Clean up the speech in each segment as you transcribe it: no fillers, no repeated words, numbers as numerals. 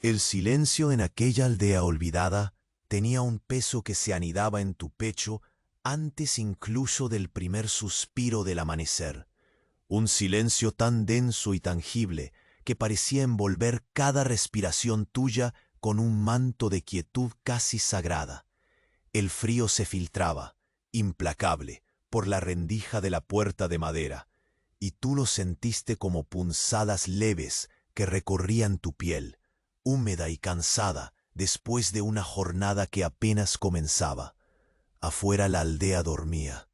El silencio en aquella aldea olvidada tenía un peso que se anidaba en tu pecho antes incluso del primer suspiro del amanecer. Un silencio tan denso y tangible que parecía envolver cada respiración tuya con un manto de quietud casi sagrada. El frío se filtraba, implacable, por la rendija de la puerta de madera, y tú lo sentiste como punzadas leves que recorrían tu piel, húmeda y cansada después de una jornada que apenas comenzaba. Afuera la aldea dormía,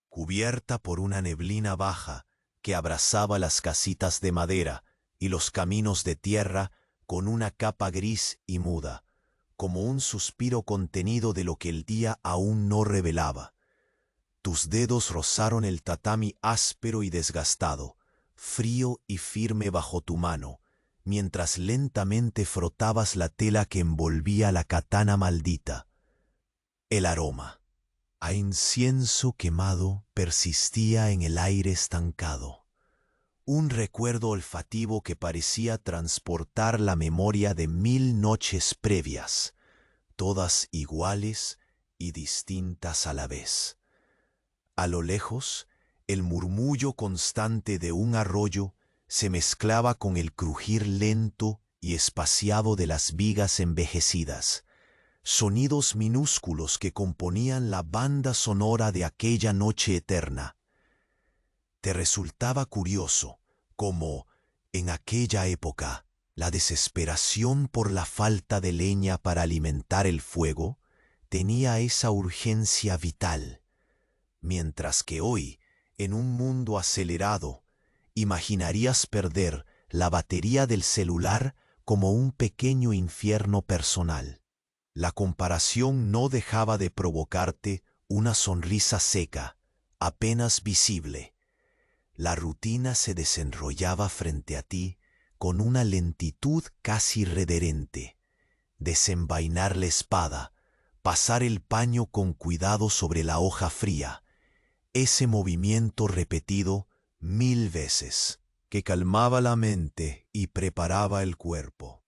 cubierta por una neblina baja que abrazaba las casitas de madera y los caminos de tierra con una capa gris y muda, como un suspiro contenido de lo que el día aún no revelaba. Tus dedos rozaron el tatami áspero y desgastado, frío y firme bajo tu mano, mientras lentamente frotabas la tela que envolvía la katana maldita. El aroma a incienso quemado persistía en el aire estancado, un recuerdo olfativo que parecía transportar la memoria de 1000 noches previas, todas iguales y distintas a la vez. A lo lejos, el murmullo constante de un arroyo se mezclaba con el crujir lento y espaciado de las vigas envejecidas, sonidos minúsculos que componían la banda sonora de aquella noche eterna. Te resultaba curioso cómo, en aquella época, la desesperación por la falta de leña para alimentar el fuego tenía esa urgencia vital, mientras que hoy, en un mundo acelerado, imaginarías perder la batería del celular como un pequeño infierno personal. La comparación no dejaba de provocarte una sonrisa seca, apenas visible. La rutina se desenrollaba frente a ti con una lentitud casi reverente. Desenvainar la espada, pasar el paño con cuidado sobre la hoja fría, ese movimiento repetido 1000 veces, que calmaba la mente y preparaba el cuerpo.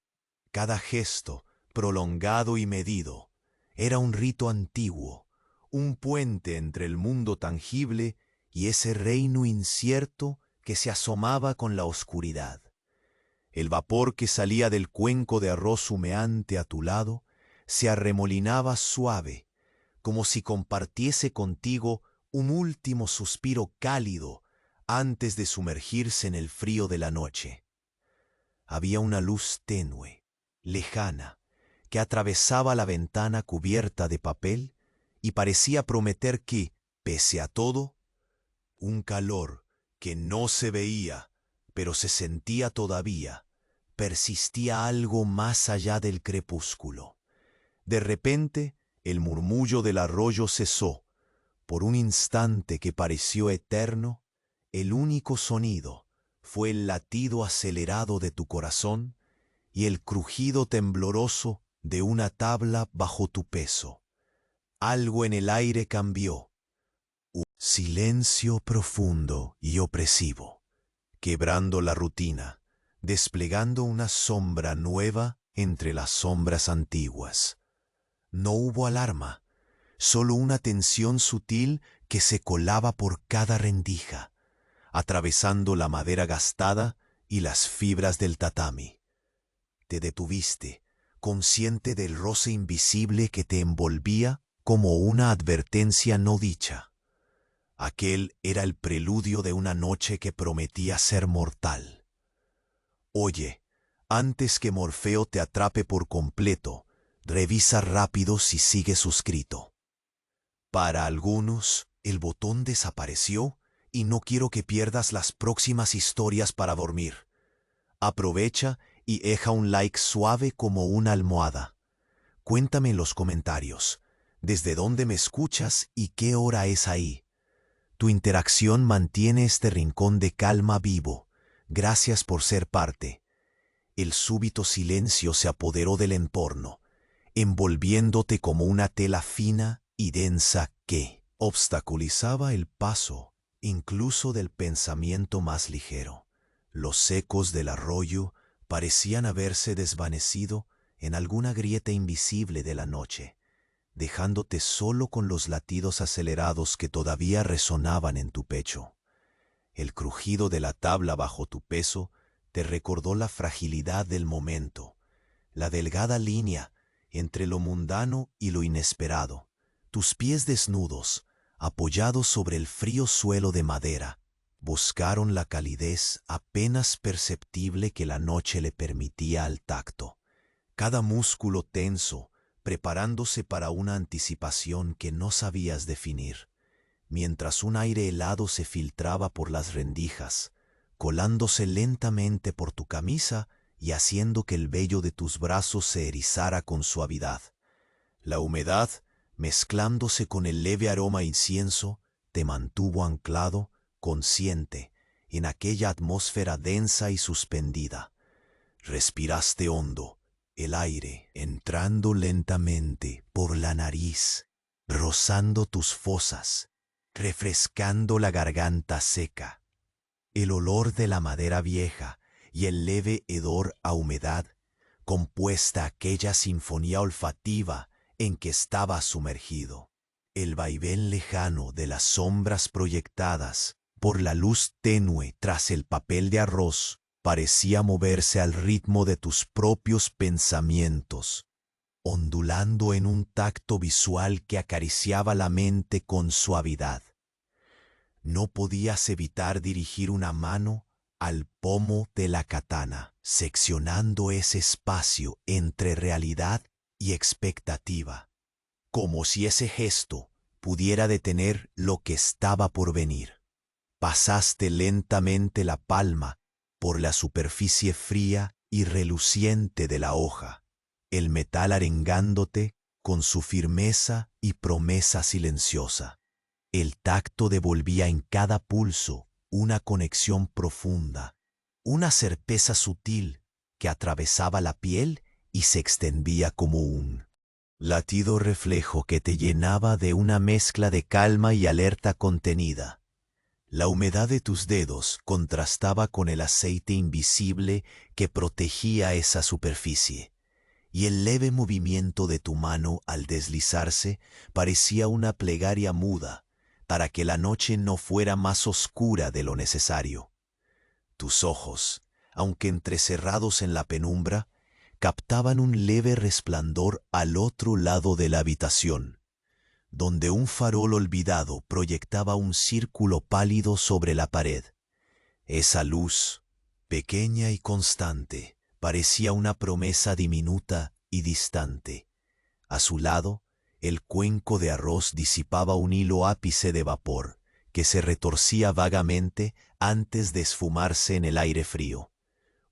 Cada gesto, prolongado y medido, era un rito antiguo, un puente entre el mundo tangible y ese reino incierto que se asomaba con la oscuridad. El vapor que salía del cuenco de arroz humeante a tu lado se arremolinaba suave, como si compartiese contigo un último suspiro cálido antes de sumergirse en el frío de la noche. Había una luz tenue, lejana, que atravesaba la ventana cubierta de papel y parecía prometer que, pese a todo, un calor que no se veía, pero se sentía todavía, persistía algo más allá del crepúsculo. De repente, el murmullo del arroyo cesó. Por un instante que pareció eterno, el único sonido fue el latido acelerado de tu corazón y el crujido tembloroso de una tabla bajo tu peso. Algo en el aire cambió. Un silencio profundo y opresivo, quebrando la rutina, desplegando una sombra nueva entre las sombras antiguas. No hubo alarma, solo una tensión sutil que se colaba por cada rendija, atravesando la madera gastada y las fibras del tatami. Te detuviste, consciente del roce invisible que te envolvía como una advertencia no dicha. Aquel era el preludio de una noche que prometía ser mortal. Oye, antes que Morfeo te atrape por completo, revisa rápido si sigue suscrito. Para algunos, el botón desapareció y no quiero que pierdas las próximas historias para dormir. Aprovecha y deja un like suave como una almohada. Cuéntame en los comentarios, desde dónde me escuchas y qué hora es ahí. Tu interacción mantiene este rincón de calma vivo. Gracias por ser parte. El súbito silencio se apoderó del entorno, envolviéndote como una tela fina y densa que obstaculizaba el paso incluso del pensamiento más ligero. Los ecos del arroyo parecían haberse desvanecido en alguna grieta invisible de la noche, dejándote solo con los latidos acelerados que todavía resonaban en tu pecho. El crujido de la tabla bajo tu peso te recordó la fragilidad del momento, la delgada línea entre lo mundano y lo inesperado. Tus pies desnudos, apoyados sobre el frío suelo de madera, buscaron la calidez apenas perceptible que la noche le permitía al tacto. Cada músculo tenso, preparándose para una anticipación que no sabías definir, mientras un aire helado se filtraba por las rendijas, colándose lentamente por tu camisa y haciendo que el vello de tus brazos se erizara con suavidad. La humedad, mezclándose con el leve aroma a incienso, te mantuvo anclado, consciente, en aquella atmósfera densa y suspendida. Respiraste hondo, el aire entrando lentamente por la nariz, rozando tus fosas, refrescando la garganta seca. El olor de la madera vieja y el leve hedor a humedad, compuesta aquella sinfonía olfativa en que estaba sumergido. El vaivén lejano de las sombras proyectadas por la luz tenue tras el papel de arroz parecía moverse al ritmo de tus propios pensamientos, ondulando en un tacto visual que acariciaba la mente con suavidad. No podías evitar dirigir una mano al pomo de la katana, seccionando ese espacio entre realidad y expectativa, como si ese gesto pudiera detener lo que estaba por venir. Pasaste lentamente la palma por la superficie fría y reluciente de la hoja, el metal arengándote con su firmeza y promesa silenciosa. El tacto devolvía en cada pulso una conexión profunda, una certeza sutil que atravesaba la piel y se extendía como un latido reflejo que te llenaba de una mezcla de calma y alerta contenida. La humedad de tus dedos contrastaba con el aceite invisible que protegía esa superficie, y el leve movimiento de tu mano al deslizarse parecía una plegaria muda para que la noche no fuera más oscura de lo necesario. Tus ojos, aunque entrecerrados en la penumbra, captaban un leve resplandor al otro lado de la habitación, donde un farol olvidado proyectaba un círculo pálido sobre la pared. Esa luz, pequeña y constante, parecía una promesa diminuta y distante. A su lado, el cuenco de arroz disipaba un hilo ápice de vapor que se retorcía vagamente antes de esfumarse en el aire frío.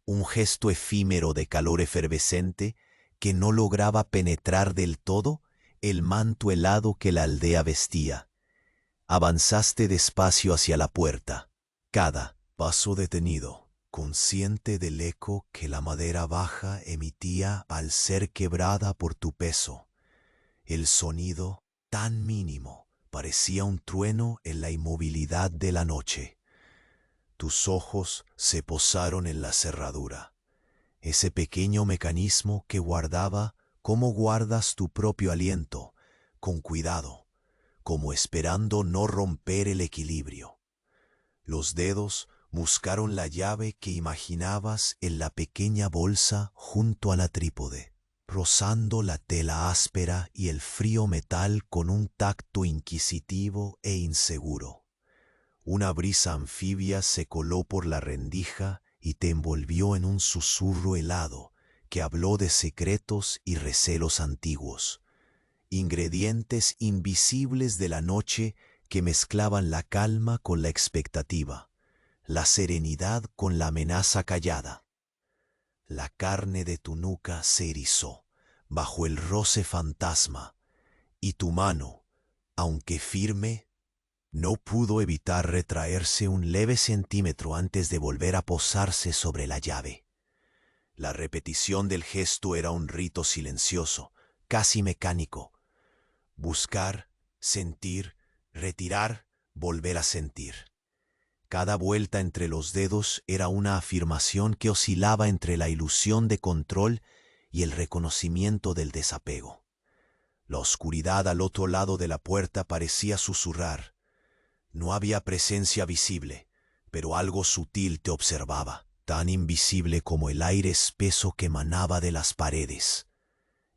Un gesto efímero de calor efervescente que no lograba penetrar del todo el manto helado que la aldea vestía. Avanzaste despacio hacia la puerta, cada paso detenido, consciente del eco que la madera baja emitía al ser quebrada por tu peso. El sonido, tan mínimo, parecía un trueno en la inmovilidad de la noche. Tus ojos se posaron en la cerradura, ese pequeño mecanismo que guardaba como guardas tu propio aliento, con cuidado, como esperando no romper el equilibrio. Los dedos buscaron la llave que imaginabas en la pequeña bolsa junto a la trípode, rozando la tela áspera y el frío metal con un tacto inquisitivo e inseguro. Una brisa anfibia se coló por la rendija y te envolvió en un susurro helado que habló de secretos y recelos antiguos, ingredientes invisibles de la noche que mezclaban la calma con la expectativa, la serenidad con la amenaza callada. La carne de tu nuca se erizó bajo el roce fantasma, y tu mano, aunque firme, no pudo evitar retraerse un leve centímetro antes de volver a posarse sobre la llave. La repetición del gesto era un rito silencioso, casi mecánico. Buscar, sentir, retirar, volver a sentir. Cada vuelta entre los dedos era una afirmación que oscilaba entre la ilusión de control y el reconocimiento del desapego. La oscuridad al otro lado de la puerta parecía susurrar. No había presencia visible, pero algo sutil te observaba, tan invisible como el aire espeso que emanaba de las paredes.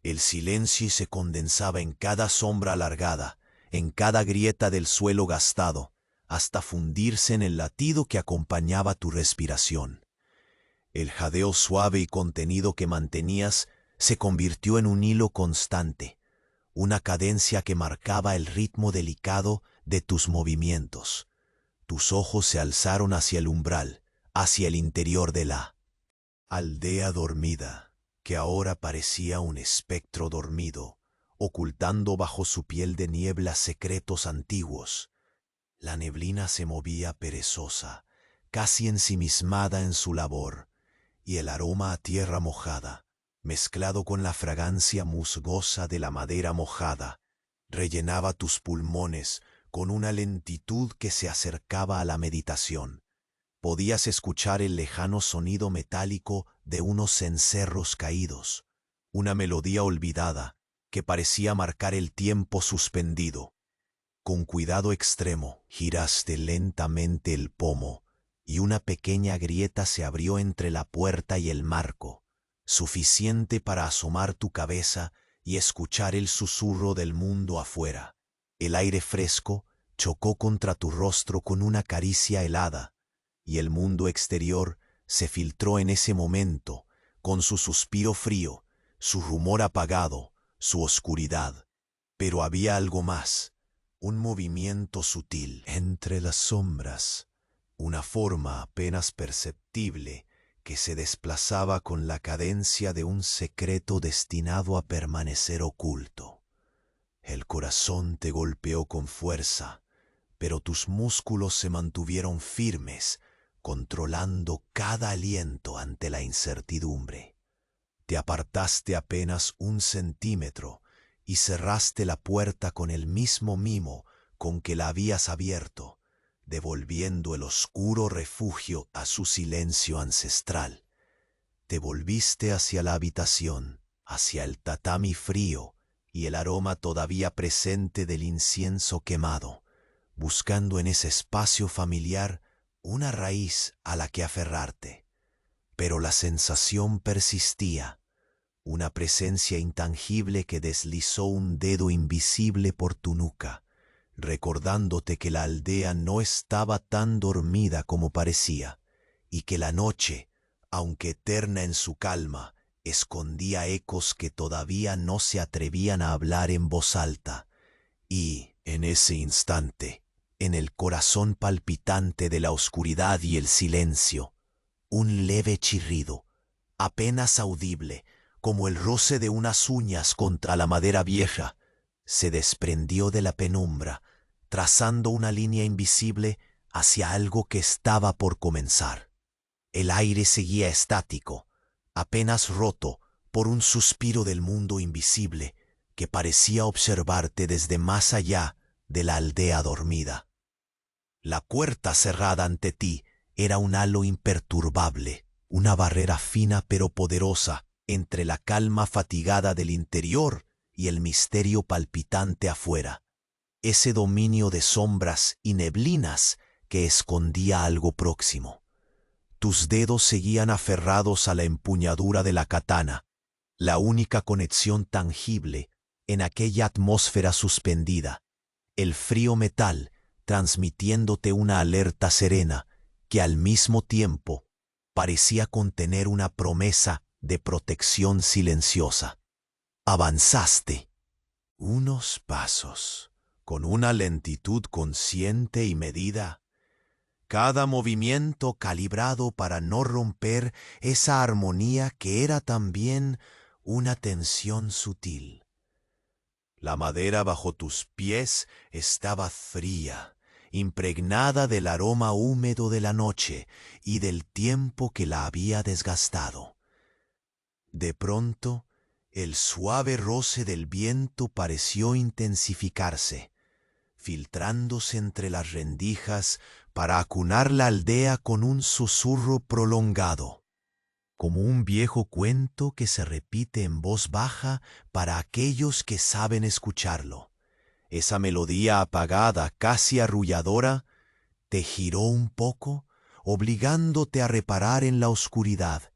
El silencio se condensaba en cada sombra alargada, en cada grieta del suelo gastado, hasta fundirse en el latido que acompañaba tu respiración. El jadeo suave y contenido que mantenías se convirtió en un hilo constante, una cadencia que marcaba el ritmo delicado de tus movimientos. Tus ojos se alzaron hacia el umbral, hacia el interior de la aldea dormida, que ahora parecía un espectro dormido, ocultando bajo su piel de niebla secretos antiguos. La neblina se movía perezosa, casi ensimismada en su labor, y el aroma a tierra mojada, mezclado con la fragancia musgosa de la madera mojada, rellenaba tus pulmones con una lentitud que se acercaba a la meditación. Podías escuchar el lejano sonido metálico de unos cencerros caídos, una melodía olvidada que parecía marcar el tiempo suspendido. Con cuidado extremo, giraste lentamente el pomo y una pequeña grieta se abrió entre la puerta y el marco, suficiente para asomar tu cabeza y escuchar el susurro del mundo afuera. El aire fresco chocó contra tu rostro con una caricia helada, y el mundo exterior se filtró en ese momento, con su suspiro frío, su rumor apagado, su oscuridad. Pero había algo más. Un movimiento sutil entre las sombras, una forma apenas perceptible que se desplazaba con la cadencia de un secreto destinado a permanecer oculto. El corazón te golpeó con fuerza, pero tus músculos se mantuvieron firmes, controlando cada aliento ante la incertidumbre. Te apartaste apenas 1 centímetro, y cerraste la puerta con el mismo mimo con que la habías abierto, devolviendo el oscuro refugio a su silencio ancestral. Te volviste hacia la habitación, hacia el tatami frío y el aroma todavía presente del incienso quemado, buscando en ese espacio familiar una raíz a la que aferrarte. Pero la sensación persistía. Una presencia intangible que deslizó un dedo invisible por tu nuca, recordándote que la aldea no estaba tan dormida como parecía, y que la noche, aunque eterna en su calma, escondía ecos que todavía no se atrevían a hablar en voz alta. Y, en ese instante, en el corazón palpitante de la oscuridad y el silencio, un leve chirrido, apenas audible, como el roce de unas uñas contra la madera vieja, se desprendió de la penumbra, trazando una línea invisible hacia algo que estaba por comenzar. El aire seguía estático, apenas roto por un suspiro del mundo invisible que parecía observarte desde más allá de la aldea dormida. La puerta cerrada ante ti era un halo imperturbable, una barrera fina pero poderosa, entre la calma fatigada del interior y el misterio palpitante afuera, ese dominio de sombras y neblinas que escondía algo próximo. Tus dedos seguían aferrados a la empuñadura de la katana, la única conexión tangible en aquella atmósfera suspendida, el frío metal transmitiéndote una alerta serena que al mismo tiempo parecía contener una promesa de protección silenciosa. Avanzaste unos pasos, con una lentitud consciente y medida, cada movimiento calibrado para no romper esa armonía que era también una tensión sutil. La madera bajo tus pies estaba fría, impregnada del aroma húmedo de la noche y del tiempo que la había desgastado. De pronto, el suave roce del viento pareció intensificarse, filtrándose entre las rendijas para acunar la aldea con un susurro prolongado, como un viejo cuento que se repite en voz baja para aquellos que saben escucharlo. Esa melodía apagada, casi arrulladora, te giró un poco, obligándote a reparar en la oscuridad,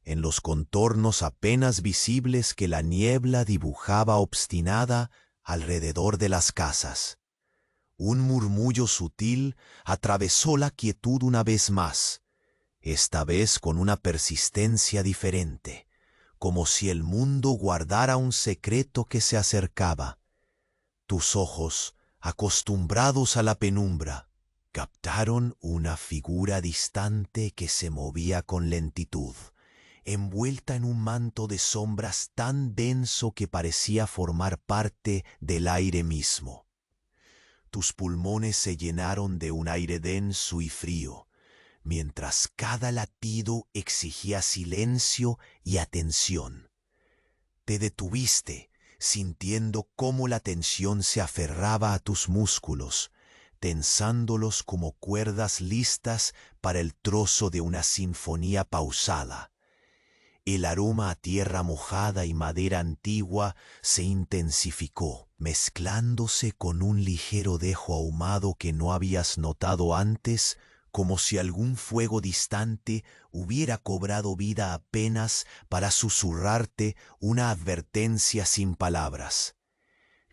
en los contornos apenas visibles que la niebla dibujaba obstinada alrededor de las casas. Un murmullo sutil atravesó la quietud una vez más, esta vez con una persistencia diferente, como si el mundo guardara un secreto que se acercaba. Tus ojos, acostumbrados a la penumbra, captaron una figura distante que se movía con lentitud, envuelta en un manto de sombras tan denso que parecía formar parte del aire mismo. Tus pulmones se llenaron de un aire denso y frío, mientras cada latido exigía silencio y atención. Te detuviste, sintiendo cómo la tensión se aferraba a tus músculos, tensándolos como cuerdas listas para el trozo de una sinfonía pausada. El aroma a tierra mojada y madera antigua se intensificó, mezclándose con un ligero dejo ahumado que no habías notado antes, como si algún fuego distante hubiera cobrado vida apenas para susurrarte una advertencia sin palabras.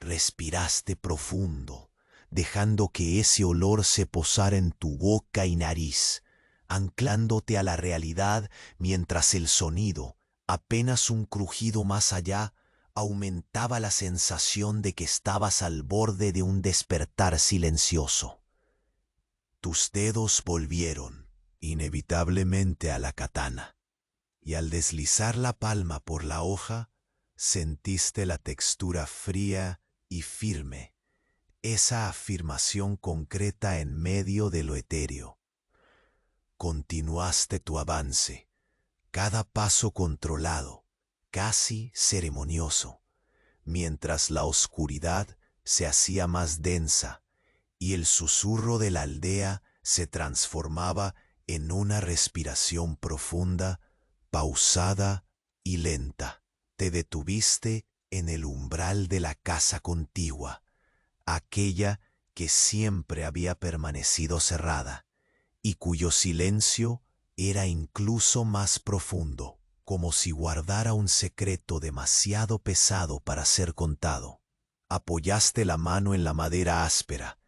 Respiraste profundo, dejando que ese olor se posara en tu boca y nariz, anclándote a la realidad mientras el sonido, apenas un crujido más allá, aumentaba la sensación de que estabas al borde de un despertar silencioso. Tus dedos volvieron, inevitablemente, a la katana, y al deslizar la palma por la hoja, sentiste la textura fría y firme, esa afirmación concreta en medio de lo etéreo. Continuaste tu avance, cada paso controlado, casi ceremonioso, mientras la oscuridad se hacía más densa y el susurro de la aldea se transformaba en una respiración profunda, pausada y lenta. Te detuviste en el umbral de la casa contigua, aquella que siempre había permanecido cerrada, y cuyo silencio era incluso más profundo, como si guardara un secreto demasiado pesado para ser contado. Apoyaste la mano en la madera áspera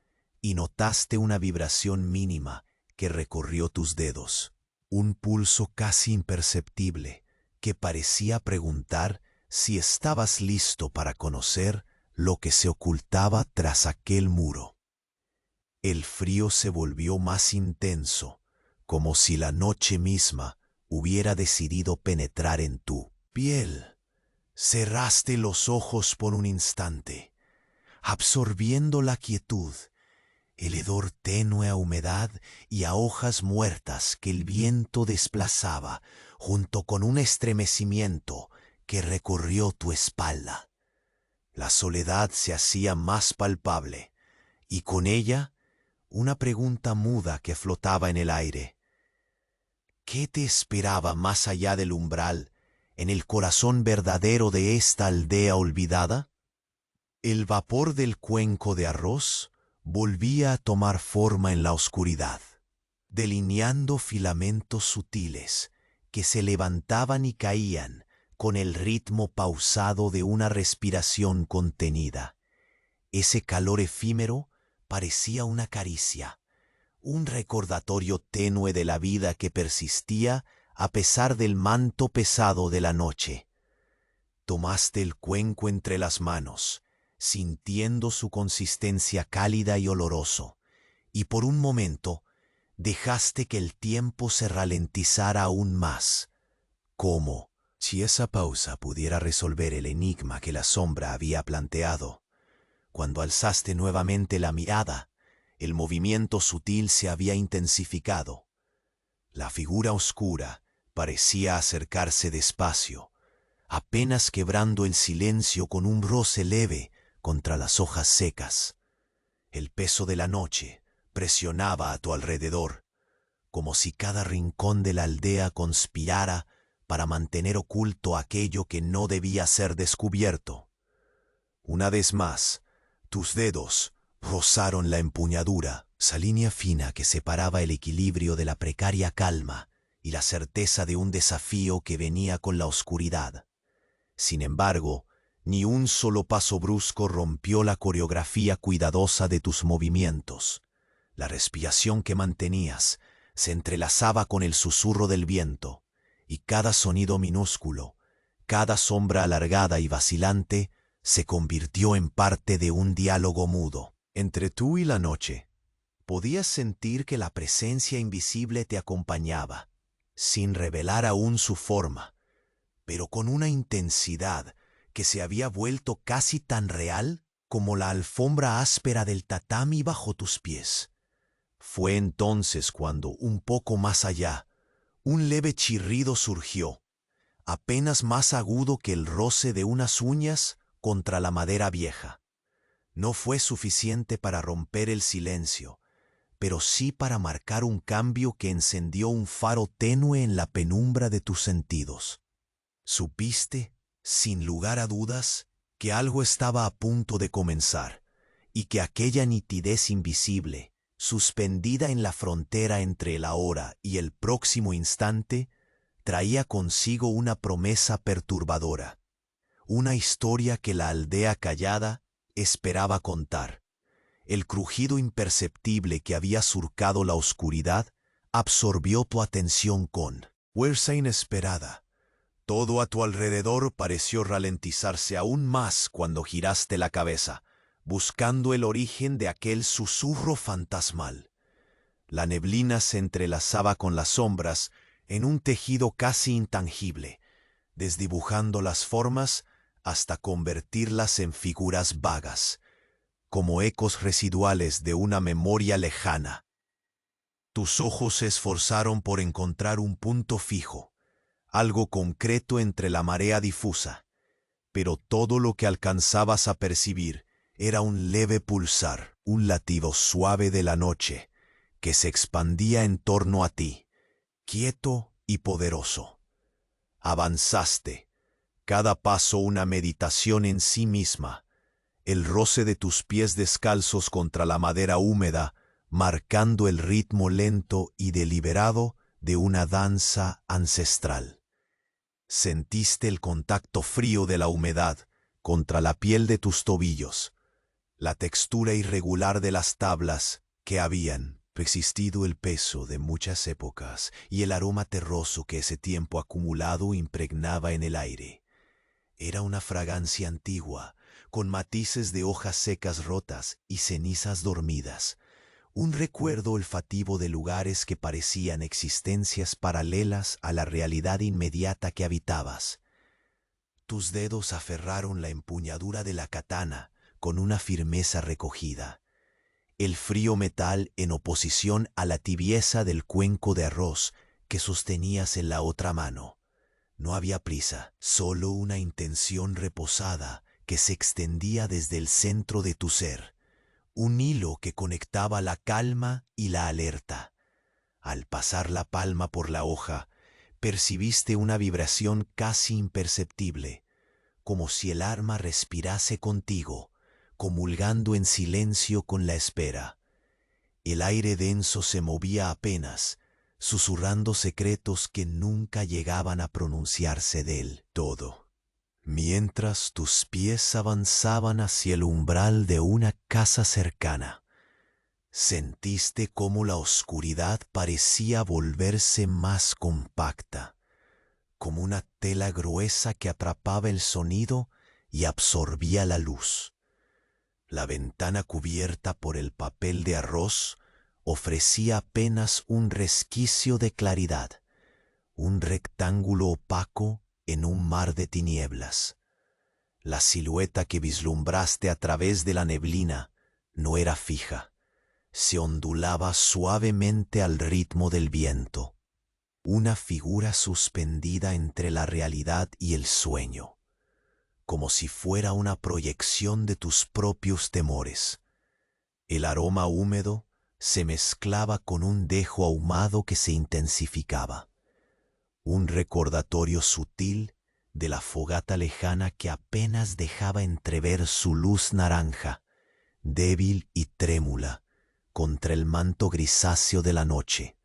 y notaste una vibración mínima que recorrió tus dedos, un pulso casi imperceptible que parecía preguntar si estabas listo para conocer lo que se ocultaba tras aquel muro. El frío se volvió más intenso, como si la noche misma hubiera decidido penetrar en tu piel. Cerraste los ojos por un instante, absorbiendo la quietud, el hedor tenue a humedad y a hojas muertas que el viento desplazaba, junto con un estremecimiento que recorrió tu espalda. La soledad se hacía más palpable, y con ella una pregunta muda que flotaba en el aire. ¿Qué te esperaba más allá del umbral, en el corazón verdadero de esta aldea olvidada? El vapor del cuenco de arroz volvía a tomar forma en la oscuridad, delineando filamentos sutiles que se levantaban y caían con el ritmo pausado de una respiración contenida. Ese calor efímero parecía una caricia, un recordatorio tenue de la vida que persistía a pesar del manto pesado de la noche. Tomaste el cuenco entre las manos, sintiendo su consistencia cálida y oloroso, y por un momento dejaste que el tiempo se ralentizara aún más, como si esa pausa pudiera resolver el enigma que la sombra había planteado. Cuando alzaste nuevamente la mirada, el movimiento sutil se había intensificado. La figura oscura parecía acercarse despacio, apenas quebrando el silencio con un roce leve contra las hojas secas. El peso de la noche, presionaba a tu alrededor, como si cada rincón de la aldea conspirara para mantener oculto aquello que no debía ser descubierto. Una vez más, tus dedos rozaron la empuñadura, esa línea fina que separaba el equilibrio de la precaria calma y la certeza de un desafío que venía con la oscuridad. Sin embargo, ni un solo paso brusco rompió la coreografía cuidadosa de tus movimientos. La respiración que mantenías se entrelazaba con el susurro del viento, y cada sonido minúsculo, cada sombra alargada y vacilante, se convirtió en parte de un diálogo mudo. Entre tú y la noche, podías sentir que la presencia invisible te acompañaba, sin revelar aún su forma, pero con una intensidad que se había vuelto casi tan real como la alfombra áspera del tatami bajo tus pies. Fue entonces cuando, un poco más allá, un leve chirrido surgió, apenas más agudo que el roce de unas uñas contra la madera vieja. No fue suficiente para romper el silencio, pero sí para marcar un cambio que encendió un faro tenue en la penumbra de tus sentidos. Supiste, sin lugar a dudas, que algo estaba a punto de comenzar, y que aquella nitidez invisible, suspendida en la frontera entre el ahora y el próximo instante, traía consigo una promesa perturbadora, una historia que la aldea callada esperaba contar. El crujido imperceptible que había surcado la oscuridad absorbió tu atención con fuerza inesperada. Todo a tu alrededor pareció ralentizarse aún más cuando giraste la cabeza, buscando el origen de aquel susurro fantasmal. La neblina se entrelazaba con las sombras en un tejido casi intangible, desdibujando las formas hasta convertirlas en figuras vagas, como ecos residuales de una memoria lejana. Tus ojos se esforzaron por encontrar un punto fijo, algo concreto entre la marea difusa, pero todo lo que alcanzabas a percibir era un leve pulsar, un latido suave de la noche que se expandía en torno a ti, quieto y poderoso. Avanzaste, cada paso una meditación en sí misma, el roce de tus pies descalzos contra la madera húmeda, marcando el ritmo lento y deliberado de una danza ancestral. Sentiste el contacto frío de la humedad contra la piel de tus tobillos, la textura irregular de las tablas que habían resistido el peso de muchas épocas y el aroma terroso que ese tiempo acumulado impregnaba en el aire. Era una fragancia antigua, con matices de hojas secas rotas y cenizas dormidas, un recuerdo olfativo de lugares que parecían existencias paralelas a la realidad inmediata que habitabas. Tus dedos aferraron la empuñadura de la katana con una firmeza recogida. El frío metal en oposición a la tibieza del cuenco de arroz que sostenías en la otra mano. No había prisa, solo una intención reposada que se extendía desde el centro de tu ser. Un hilo que conectaba la calma y la alerta. Al pasar la palma por la hoja, percibiste una vibración casi imperceptible, como si el arma respirase contigo, comulgando en silencio con la espera. El aire denso se movía apenas, susurrando secretos que nunca llegaban a pronunciarse del todo. Mientras tus pies avanzaban hacia el umbral de una casa cercana, sentiste cómo la oscuridad parecía volverse más compacta, como una tela gruesa que atrapaba el sonido y absorbía la luz. La ventana cubierta por el papel de arroz ofrecía apenas un resquicio de claridad, un rectángulo opaco en un mar de tinieblas. La silueta que vislumbraste a través de la neblina no era fija, se ondulaba suavemente al ritmo del viento, una figura suspendida entre la realidad y el sueño, como si fuera una proyección de tus propios temores. El aroma húmedo se mezclaba con un dejo ahumado que se intensificaba. Un recordatorio sutil de la fogata lejana que apenas dejaba entrever su luz naranja, débil y trémula, contra el manto grisáceo de la noche.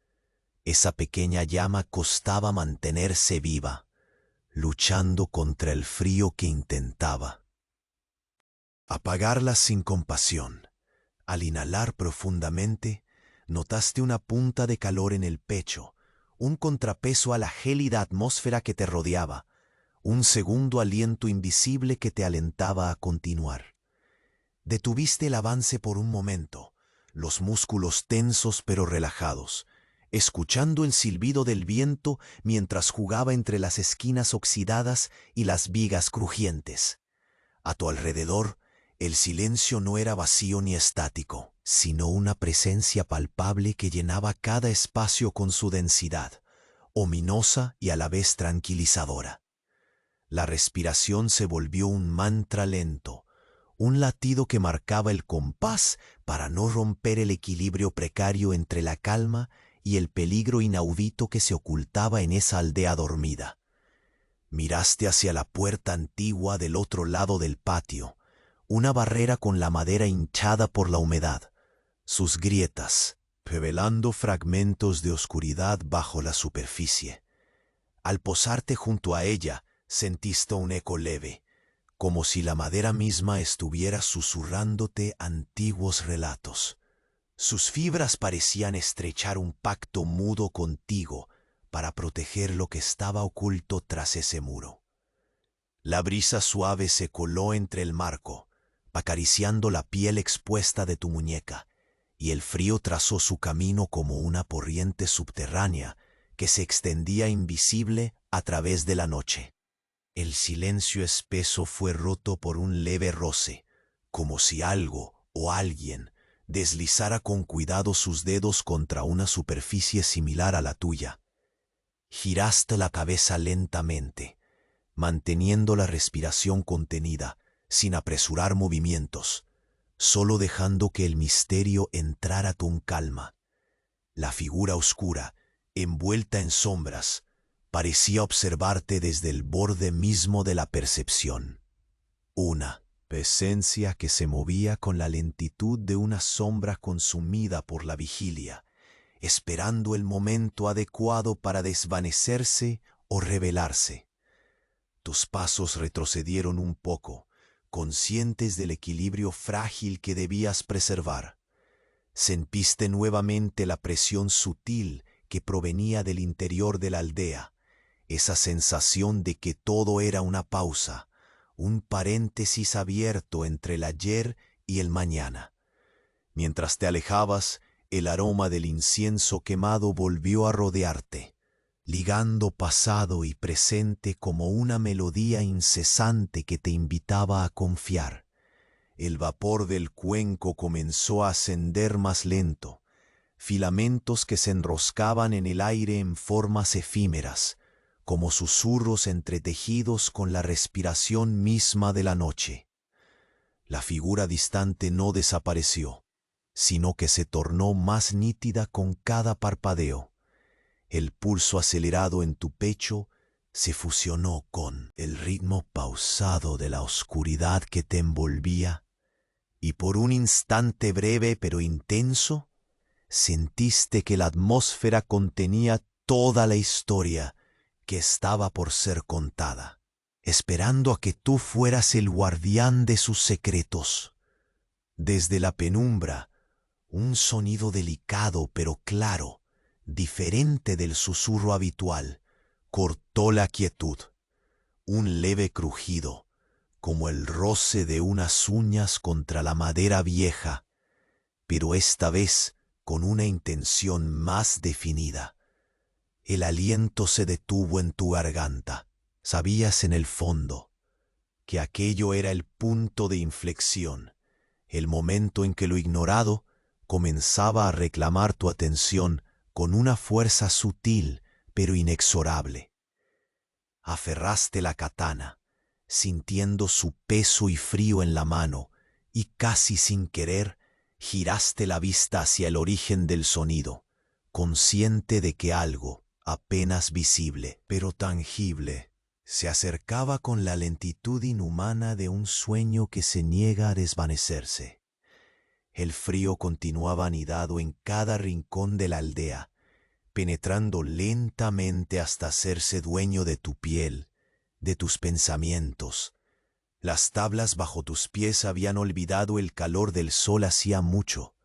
Esa pequeña llama costaba mantenerse viva, luchando contra el frío que intentaba apagarla sin compasión. Al inhalar profundamente, notaste una punta de calor en el pecho, un contrapeso a la gélida atmósfera que te rodeaba, un segundo aliento invisible que te alentaba a continuar. Detuviste el avance por un momento, los músculos tensos pero relajados, escuchando el silbido del viento mientras jugaba entre las esquinas oxidadas y las vigas crujientes. A tu alrededor, el silencio no era vacío ni estático, sino una presencia palpable que llenaba cada espacio con su densidad, ominosa y a la vez tranquilizadora. La respiración se volvió un mantra lento, un latido que marcaba el compás para no romper el equilibrio precario entre la calma y el peligro inaudito que se ocultaba en esa aldea dormida. Miraste hacia la puerta antigua del otro lado del patio, una barrera con la madera hinchada por la humedad, sus grietas revelando fragmentos de oscuridad bajo la superficie. Al posarte junto a ella, sentiste un eco leve, como si la madera misma estuviera susurrándote antiguos relatos. Sus fibras parecían estrechar un pacto mudo contigo para proteger lo que estaba oculto tras ese muro. La brisa suave se coló entre el marco, acariciando la piel expuesta de tu muñeca, y el frío trazó su camino como una corriente subterránea que se extendía invisible a través de la noche. El silencio espeso fue roto por un leve roce, como si algo o alguien deslizara con cuidado sus dedos contra una superficie similar a la tuya. Giraste la cabeza lentamente, manteniendo la respiración contenida, sin apresurar movimientos, solo dejando que el misterio entrara con calma. La figura oscura, envuelta en sombras, parecía observarte desde el borde mismo de la percepción. Una presencia que se movía con la lentitud de una sombra consumida por la vigilia, esperando el momento adecuado para desvanecerse o revelarse. Tus pasos retrocedieron un poco, conscientes del equilibrio frágil que debías preservar. Sentiste nuevamente la presión sutil que provenía del interior de la aldea, esa sensación de que todo era una pausa, un paréntesis abierto entre el ayer y el mañana. Mientras te alejabas, el aroma del incienso quemado volvió a rodearte, ligando pasado y presente como una melodía incesante que te invitaba a confiar. El vapor del cuenco comenzó a ascender más lento, filamentos que se enroscaban en el aire en formas efímeras, como susurros entretejidos con la respiración misma de la noche. La figura distante no desapareció, sino que se tornó más nítida con cada parpadeo. El pulso acelerado en tu pecho se fusionó con el ritmo pausado de la oscuridad que te envolvía, y por un instante breve pero intenso, sentiste que la atmósfera contenía toda la historia que estaba por ser contada, esperando a que tú fueras el guardián de sus secretos. Desde la penumbra, un sonido delicado pero claro, diferente del susurro habitual, cortó la quietud. Un leve crujido, como el roce de unas uñas contra la madera vieja, pero esta vez con una intención más definida. El aliento se detuvo en tu garganta. Sabías en el fondo que aquello era el punto de inflexión, el momento en que lo ignorado comenzaba a reclamar tu atención con una fuerza sutil pero inexorable. Aferraste la katana, sintiendo su peso y frío en la mano, y casi sin querer Giraste la vista hacia el origen del sonido, consciente de que algo, apenas visible, pero tangible, se acercaba con la lentitud inhumana de un sueño que se niega a desvanecerse. El frío continuaba anidado en cada rincón de la aldea, penetrando lentamente hasta hacerse dueño de tu piel, de tus pensamientos. Las tablas bajo tus pies habían olvidado el calor del sol hacía mucho,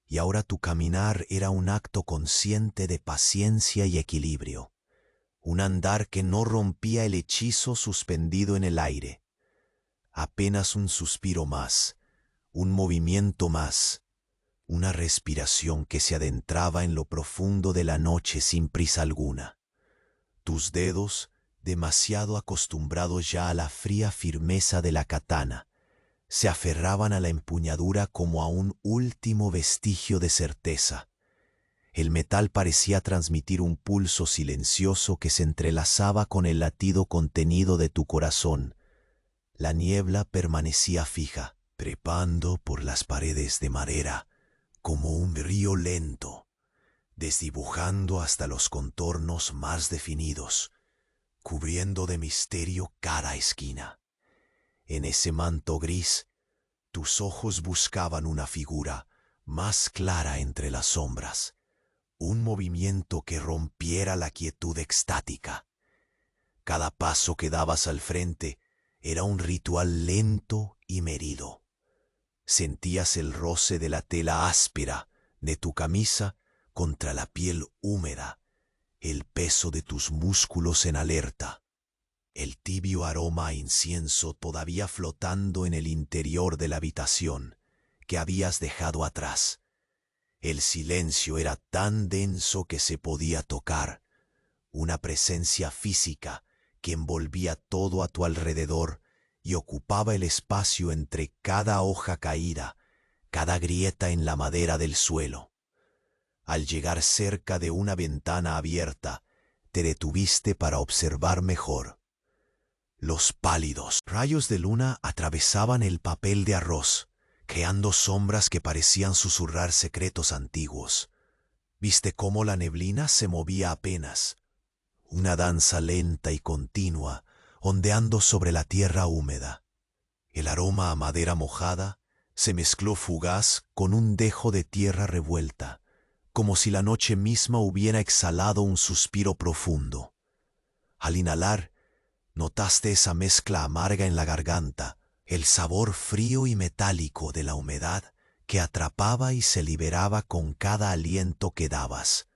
y ahora tu caminar era un acto consciente de paciencia y equilibrio, un andar que no rompía el hechizo suspendido en el aire. Apenas un suspiro más, un movimiento más, una respiración que se adentraba en lo profundo de la noche sin prisa alguna. Tus dedos, demasiado acostumbrados ya a la fría firmeza de la katana, se aferraban a la empuñadura como a un último vestigio de certeza. El metal parecía transmitir un pulso silencioso que se entrelazaba con el latido contenido de tu corazón. La niebla permanecía fija, trepando por las paredes de madera, como un río lento, desdibujando hasta los contornos más definidos, cubriendo de misterio cada esquina. En ese manto gris, tus ojos buscaban una figura más clara entre las sombras, un movimiento que rompiera la quietud extática. Cada paso que dabas al frente era un ritual lento y medido. Sentías el roce de la tela áspera de tu camisa contra la piel húmeda, el peso de tus músculos en alerta, el tibio aroma a incienso todavía flotando en el interior de la habitación que habías dejado atrás. El silencio era tan denso que se podía tocar, una presencia física que envolvía todo a tu alrededor y ocupaba el espacio entre cada hoja caída, cada grieta en la madera del suelo. Al llegar cerca de una ventana abierta, te detuviste para observar mejor. Los pálidos rayos de luna atravesaban el papel de arroz, creando sombras que parecían susurrar secretos antiguos. Viste cómo la neblina se movía apenas, una danza lenta y continua, ondeando sobre la tierra húmeda. El aroma a madera mojada se mezcló fugaz con un dejo de tierra revuelta, como si la noche misma hubiera exhalado un suspiro profundo. Al inhalar, notaste esa mezcla amarga en la garganta, el sabor frío y metálico de la humedad que atrapaba y se liberaba con cada aliento que dabas.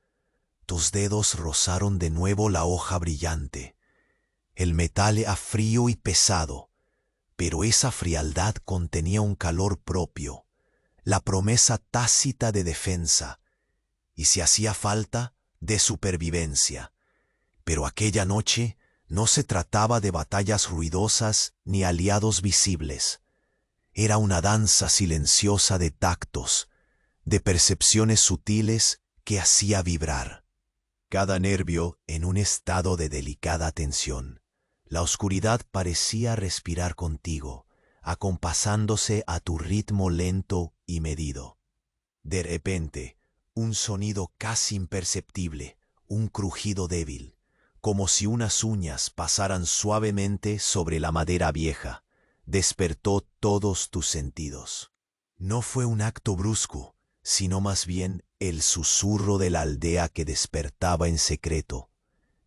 Tus dedos rozaron de nuevo la hoja brillante. El metal era frío y pesado, pero esa frialdad contenía un calor propio, la promesa tácita de defensa, y si hacía falta, de supervivencia. Pero aquella noche no se trataba de batallas ruidosas ni aliados visibles. Era una danza silenciosa de tactos, de percepciones sutiles que hacía vibrar cada nervio en un estado de delicada tensión. La oscuridad parecía respirar contigo, acompasándose a tu ritmo lento y medido. De repente, un sonido casi imperceptible, un crujido débil, como si unas uñas pasaran suavemente sobre la madera vieja, despertó todos tus sentidos. No fue un acto brusco, sino más bien el susurro de la aldea que despertaba en secreto.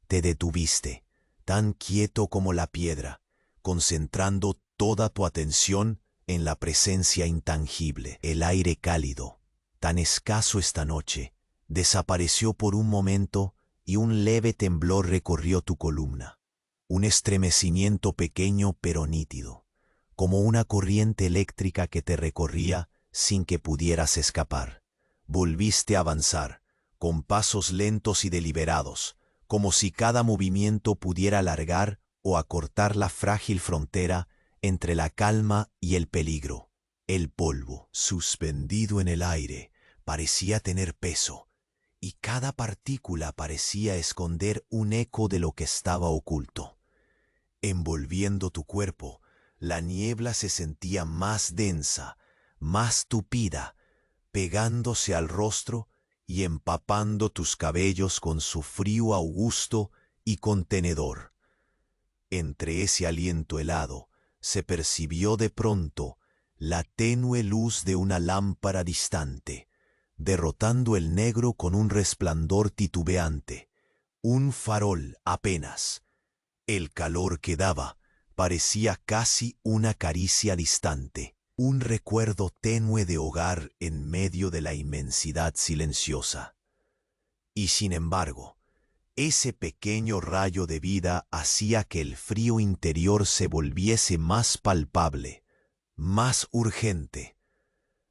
Te detuviste, tan quieto como la piedra, concentrando toda tu atención en la presencia intangible. El aire cálido, tan escaso esta noche, desapareció por un momento y un leve temblor recorrió tu columna. Un estremecimiento pequeño pero nítido, como una corriente eléctrica que te recorría sin que pudieras escapar. Volviste a avanzar, con pasos lentos y deliberados, como si cada movimiento pudiera alargar o acortar la frágil frontera entre la calma y el peligro. El polvo, suspendido en el aire, parecía tener peso, y cada partícula parecía esconder un eco de lo que estaba oculto. Envolviendo tu cuerpo, la niebla se sentía más densa, más tupida, pegándose al rostro y empapando tus cabellos con su frío augusto y contenedor. Entre ese aliento helado se percibió de pronto la tenue luz de una lámpara distante, derrotando el negro con un resplandor titubeante, un farol apenas. El calor que daba parecía casi una caricia distante, un recuerdo tenue de hogar en medio de la inmensidad silenciosa. Y sin embargo, ese pequeño rayo de vida hacía que el frío interior se volviese más palpable, más urgente.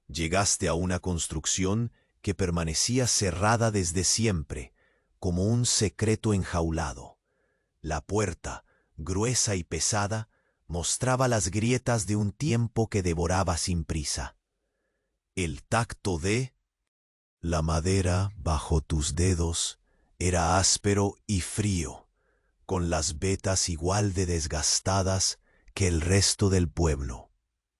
Llegaste a una construcción que permanecía cerrada desde siempre, como un secreto enjaulado. La puerta, gruesa y pesada, mostraba las grietas de un tiempo que devoraba sin prisa. El tacto de la madera bajo tus dedos era áspero y frío, con las vetas igual de desgastadas que el resto del pueblo.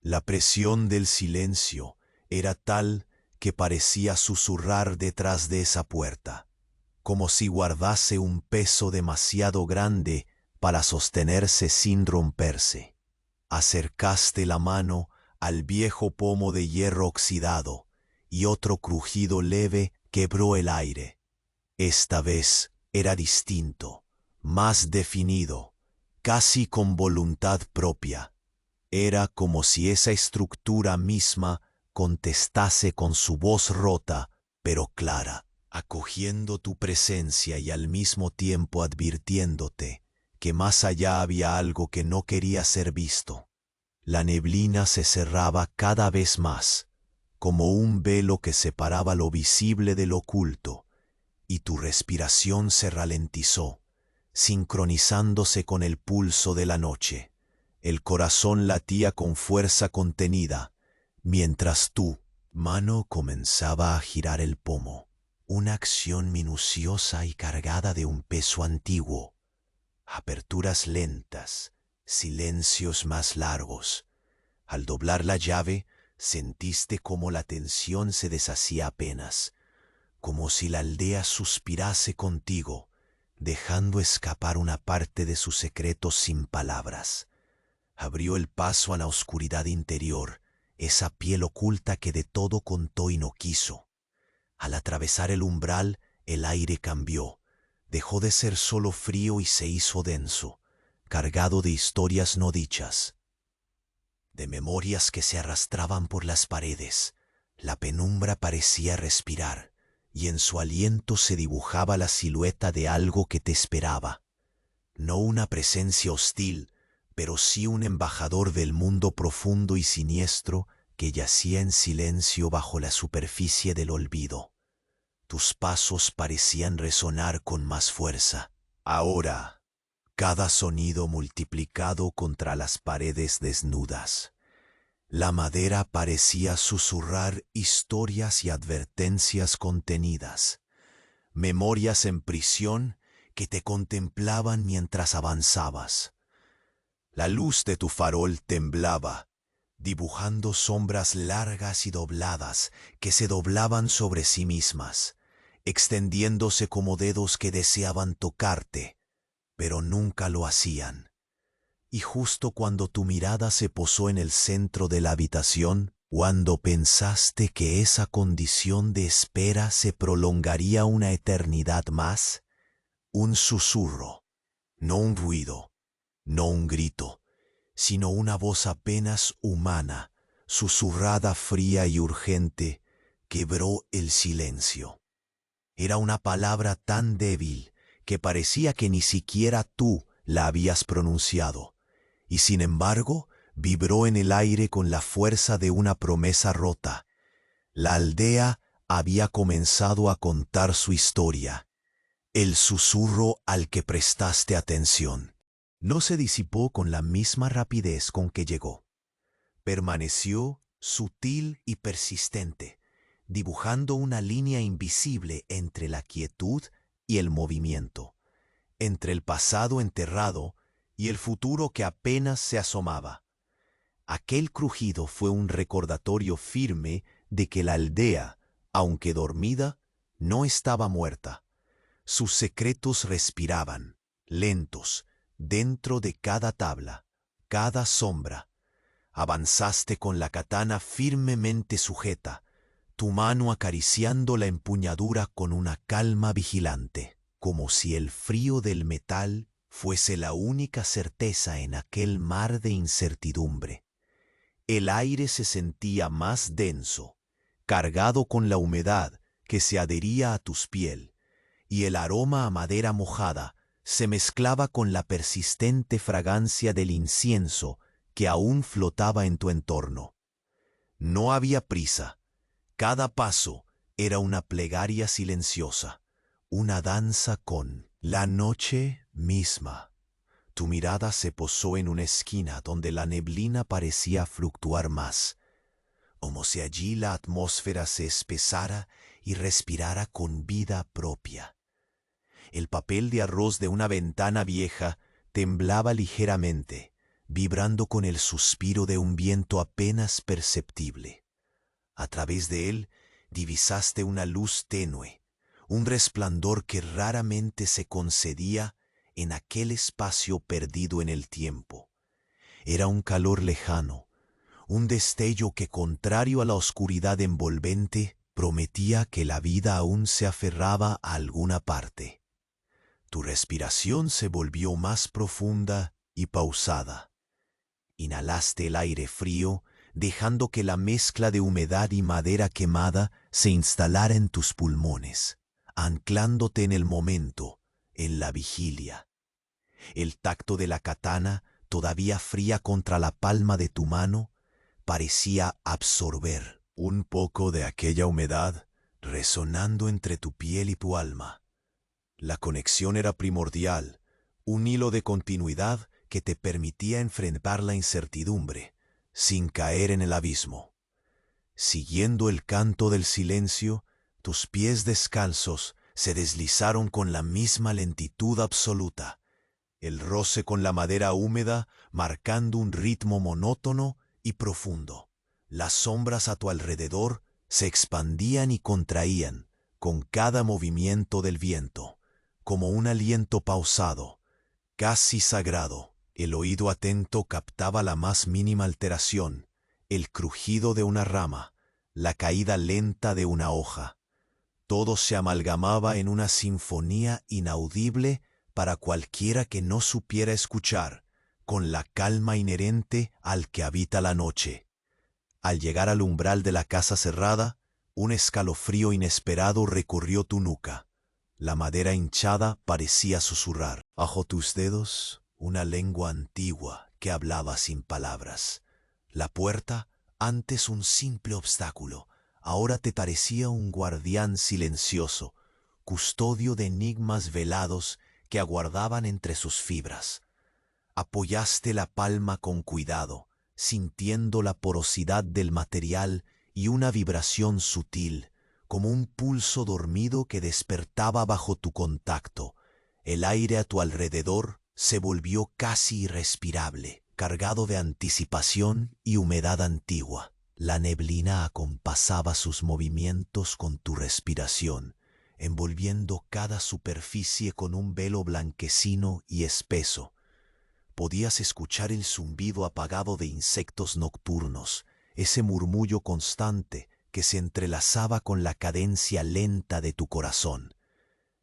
La presión del silencio era tal que parecía susurrar detrás de esa puerta, como si guardase un peso demasiado grande para sostenerse sin romperse. Acercaste la mano al viejo pomo de hierro oxidado y otro crujido leve quebró el aire. Esta vez era distinto, más definido, casi con voluntad propia. Era como si esa estructura misma contestase con su voz rota, pero clara, acogiendo tu presencia y al mismo tiempo advirtiéndote que más allá había algo que no quería ser visto. La neblina se cerraba cada vez más, como un velo que separaba lo visible de lo oculto, y tu respiración se ralentizó, sincronizándose con el pulso de la noche. El corazón latía con fuerza contenida, mientras tu mano comenzaba a girar el pomo, una acción minuciosa y cargada de un peso antiguo. Aperturas lentas, silencios más largos. Al doblar la llave, sentiste cómo la tensión se deshacía apenas, como si la aldea suspirase contigo, dejando escapar una parte de sus secretos sin palabras. Abrió el paso a la oscuridad interior, esa piel oculta que de todo contó y no quiso. Al atravesar el umbral, el aire cambió. Dejó de ser solo frío y se hizo denso, cargado de historias no dichas, de memorias que se arrastraban por las paredes. La penumbra parecía respirar, y en su aliento se dibujaba la silueta de algo que te esperaba. No una presencia hostil, pero sí un embajador del mundo profundo y siniestro que yacía en silencio bajo la superficie del olvido. Tus pasos parecían resonar con más fuerza. Ahora, cada sonido multiplicado contra las paredes desnudas. La madera parecía susurrar historias y advertencias contenidas, memorias en prisión que te contemplaban mientras avanzabas. La luz de tu farol temblaba, dibujando sombras largas y dobladas que se doblaban sobre sí mismas, extendiéndose como dedos que deseaban tocarte, pero nunca lo hacían. Y justo cuando tu mirada se posó en el centro de la habitación, cuando pensaste que esa condición de espera se prolongaría una eternidad más, un susurro, no un ruido, no un grito, sino una voz apenas humana, susurrada fría y urgente, quebró el silencio. Era una palabra tan débil que parecía que ni siquiera tú la habías pronunciado, y sin embargo vibró en el aire con la fuerza de una promesa rota. La aldea había comenzado a contar su historia. El susurro al que prestaste atención no se disipó con la misma rapidez con que llegó. Permaneció sutil y persistente, dibujando una línea invisible entre la quietud y el movimiento, entre el pasado enterrado y el futuro que apenas se asomaba. Aquel crujido fue un recordatorio firme de que la aldea, aunque dormida, no estaba muerta. Sus secretos respiraban, lentos, dentro de cada tabla, cada sombra. Avanzaste con la katana firmemente sujeta, tu mano acariciando la empuñadura con una calma vigilante, como si el frío del metal fuese la única certeza en aquel mar de incertidumbre. El aire se sentía más denso, cargado con la humedad que se adhería a tus piel, y el aroma a madera mojada se mezclaba con la persistente fragancia del incienso que aún flotaba en tu entorno. No había prisa. Cada paso era una plegaria silenciosa, una danza con la noche misma. Tu mirada se posó en una esquina donde la neblina parecía fluctuar más, como si allí la atmósfera se espesara y respirara con vida propia. El papel de arroz de una ventana vieja temblaba ligeramente, vibrando con el suspiro de un viento apenas perceptible. A través de él divisaste una luz tenue, un resplandor que raramente se concedía en aquel espacio perdido en el tiempo. Era un calor lejano, un destello que, contrario a la oscuridad envolvente, prometía que la vida aún se aferraba a alguna parte. Tu respiración se volvió más profunda y pausada. Inhalaste el aire frío, dejando que la mezcla de humedad y madera quemada se instalara en tus pulmones, anclándote en el momento, en la vigilia. El tacto de la katana, todavía fría contra la palma de tu mano, parecía absorber un poco de aquella humedad, resonando entre tu piel y tu alma. La conexión era primordial, un hilo de continuidad que te permitía enfrentar la incertidumbre, sin caer en el abismo. Siguiendo el canto del silencio, tus pies descalzos se deslizaron con la misma lentitud absoluta, el roce con la madera húmeda marcando un ritmo monótono y profundo. Las sombras a tu alrededor se expandían y contraían con cada movimiento del viento, como un aliento pausado, casi sagrado. El oído atento captaba la más mínima alteración, el crujido de una rama, la caída lenta de una hoja. Todo se amalgamaba en una sinfonía inaudible para cualquiera que no supiera escuchar, con la calma inherente al que habita la noche. Al llegar al umbral de la casa cerrada, un escalofrío inesperado recorrió tu nuca. La madera hinchada parecía susurrar. Bajo tus dedos, una lengua antigua que hablaba sin palabras. La puerta, antes un simple obstáculo, ahora te parecía un guardián silencioso, custodio de enigmas velados que aguardaban entre sus fibras. Apoyaste la palma con cuidado, sintiendo la porosidad del material y una vibración sutil, como un pulso dormido que despertaba bajo tu contacto. El aire a tu alrededor se volvió casi irrespirable, cargado de anticipación y humedad antigua. La neblina acompasaba sus movimientos con tu respiración, envolviendo cada superficie con un velo blanquecino y espeso. Podías escuchar el zumbido apagado de insectos nocturnos, ese murmullo constante que se entrelazaba con la cadencia lenta de tu corazón.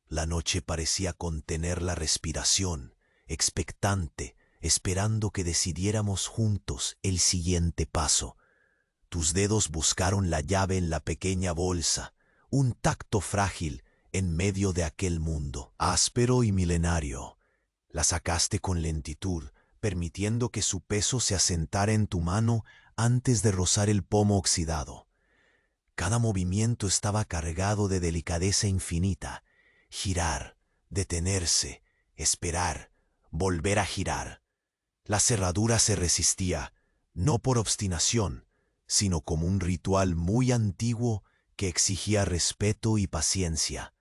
La noche parecía contener la respiración, expectante, esperando que decidiéramos juntos el siguiente paso. Tus dedos buscaron la llave en la pequeña bolsa, un tacto frágil en medio de aquel mundo, áspero y milenario. La sacaste con lentitud, permitiendo que su peso se asentara en tu mano antes de rozar el pomo oxidado. Cada movimiento estaba cargado de delicadeza infinita. Girar, detenerse, esperar, volver a girar. La cerradura se resistía, no por obstinación, sino como un ritual muy antiguo que exigía respeto y paciencia.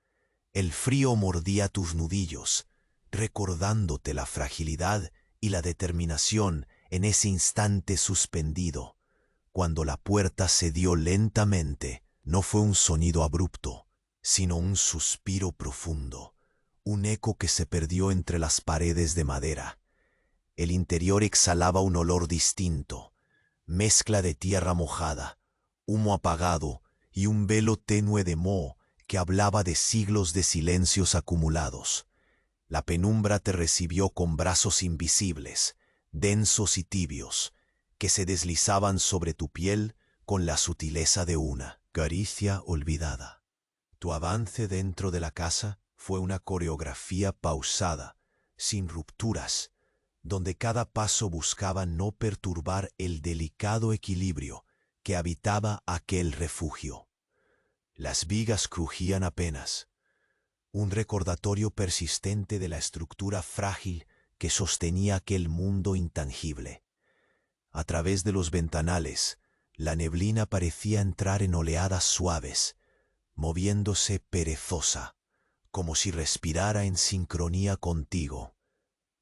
El frío mordía tus nudillos, recordándote la fragilidad y la determinación en ese instante suspendido. cuando la puerta cedió lentamente. No fue un sonido abrupto, sino un suspiro profundo, un eco que se perdió entre las paredes de madera. El interior exhalaba un olor distinto, mezcla de tierra mojada, humo apagado y un velo tenue de moho que hablaba de siglos de silencios acumulados. La penumbra te recibió con brazos invisibles, densos y tibios, que se deslizaban sobre tu piel con la sutileza de una caricia olvidada. Tu avance dentro de la casa fue una coreografía pausada, sin rupturas, donde cada paso buscaba no perturbar el delicado equilibrio que habitaba aquel refugio. Las vigas crujían apenas, un recordatorio persistente de la estructura frágil que sostenía aquel mundo intangible. A través de los ventanales, la neblina parecía entrar en oleadas suaves, moviéndose perezosa, como si respirara en sincronía contigo.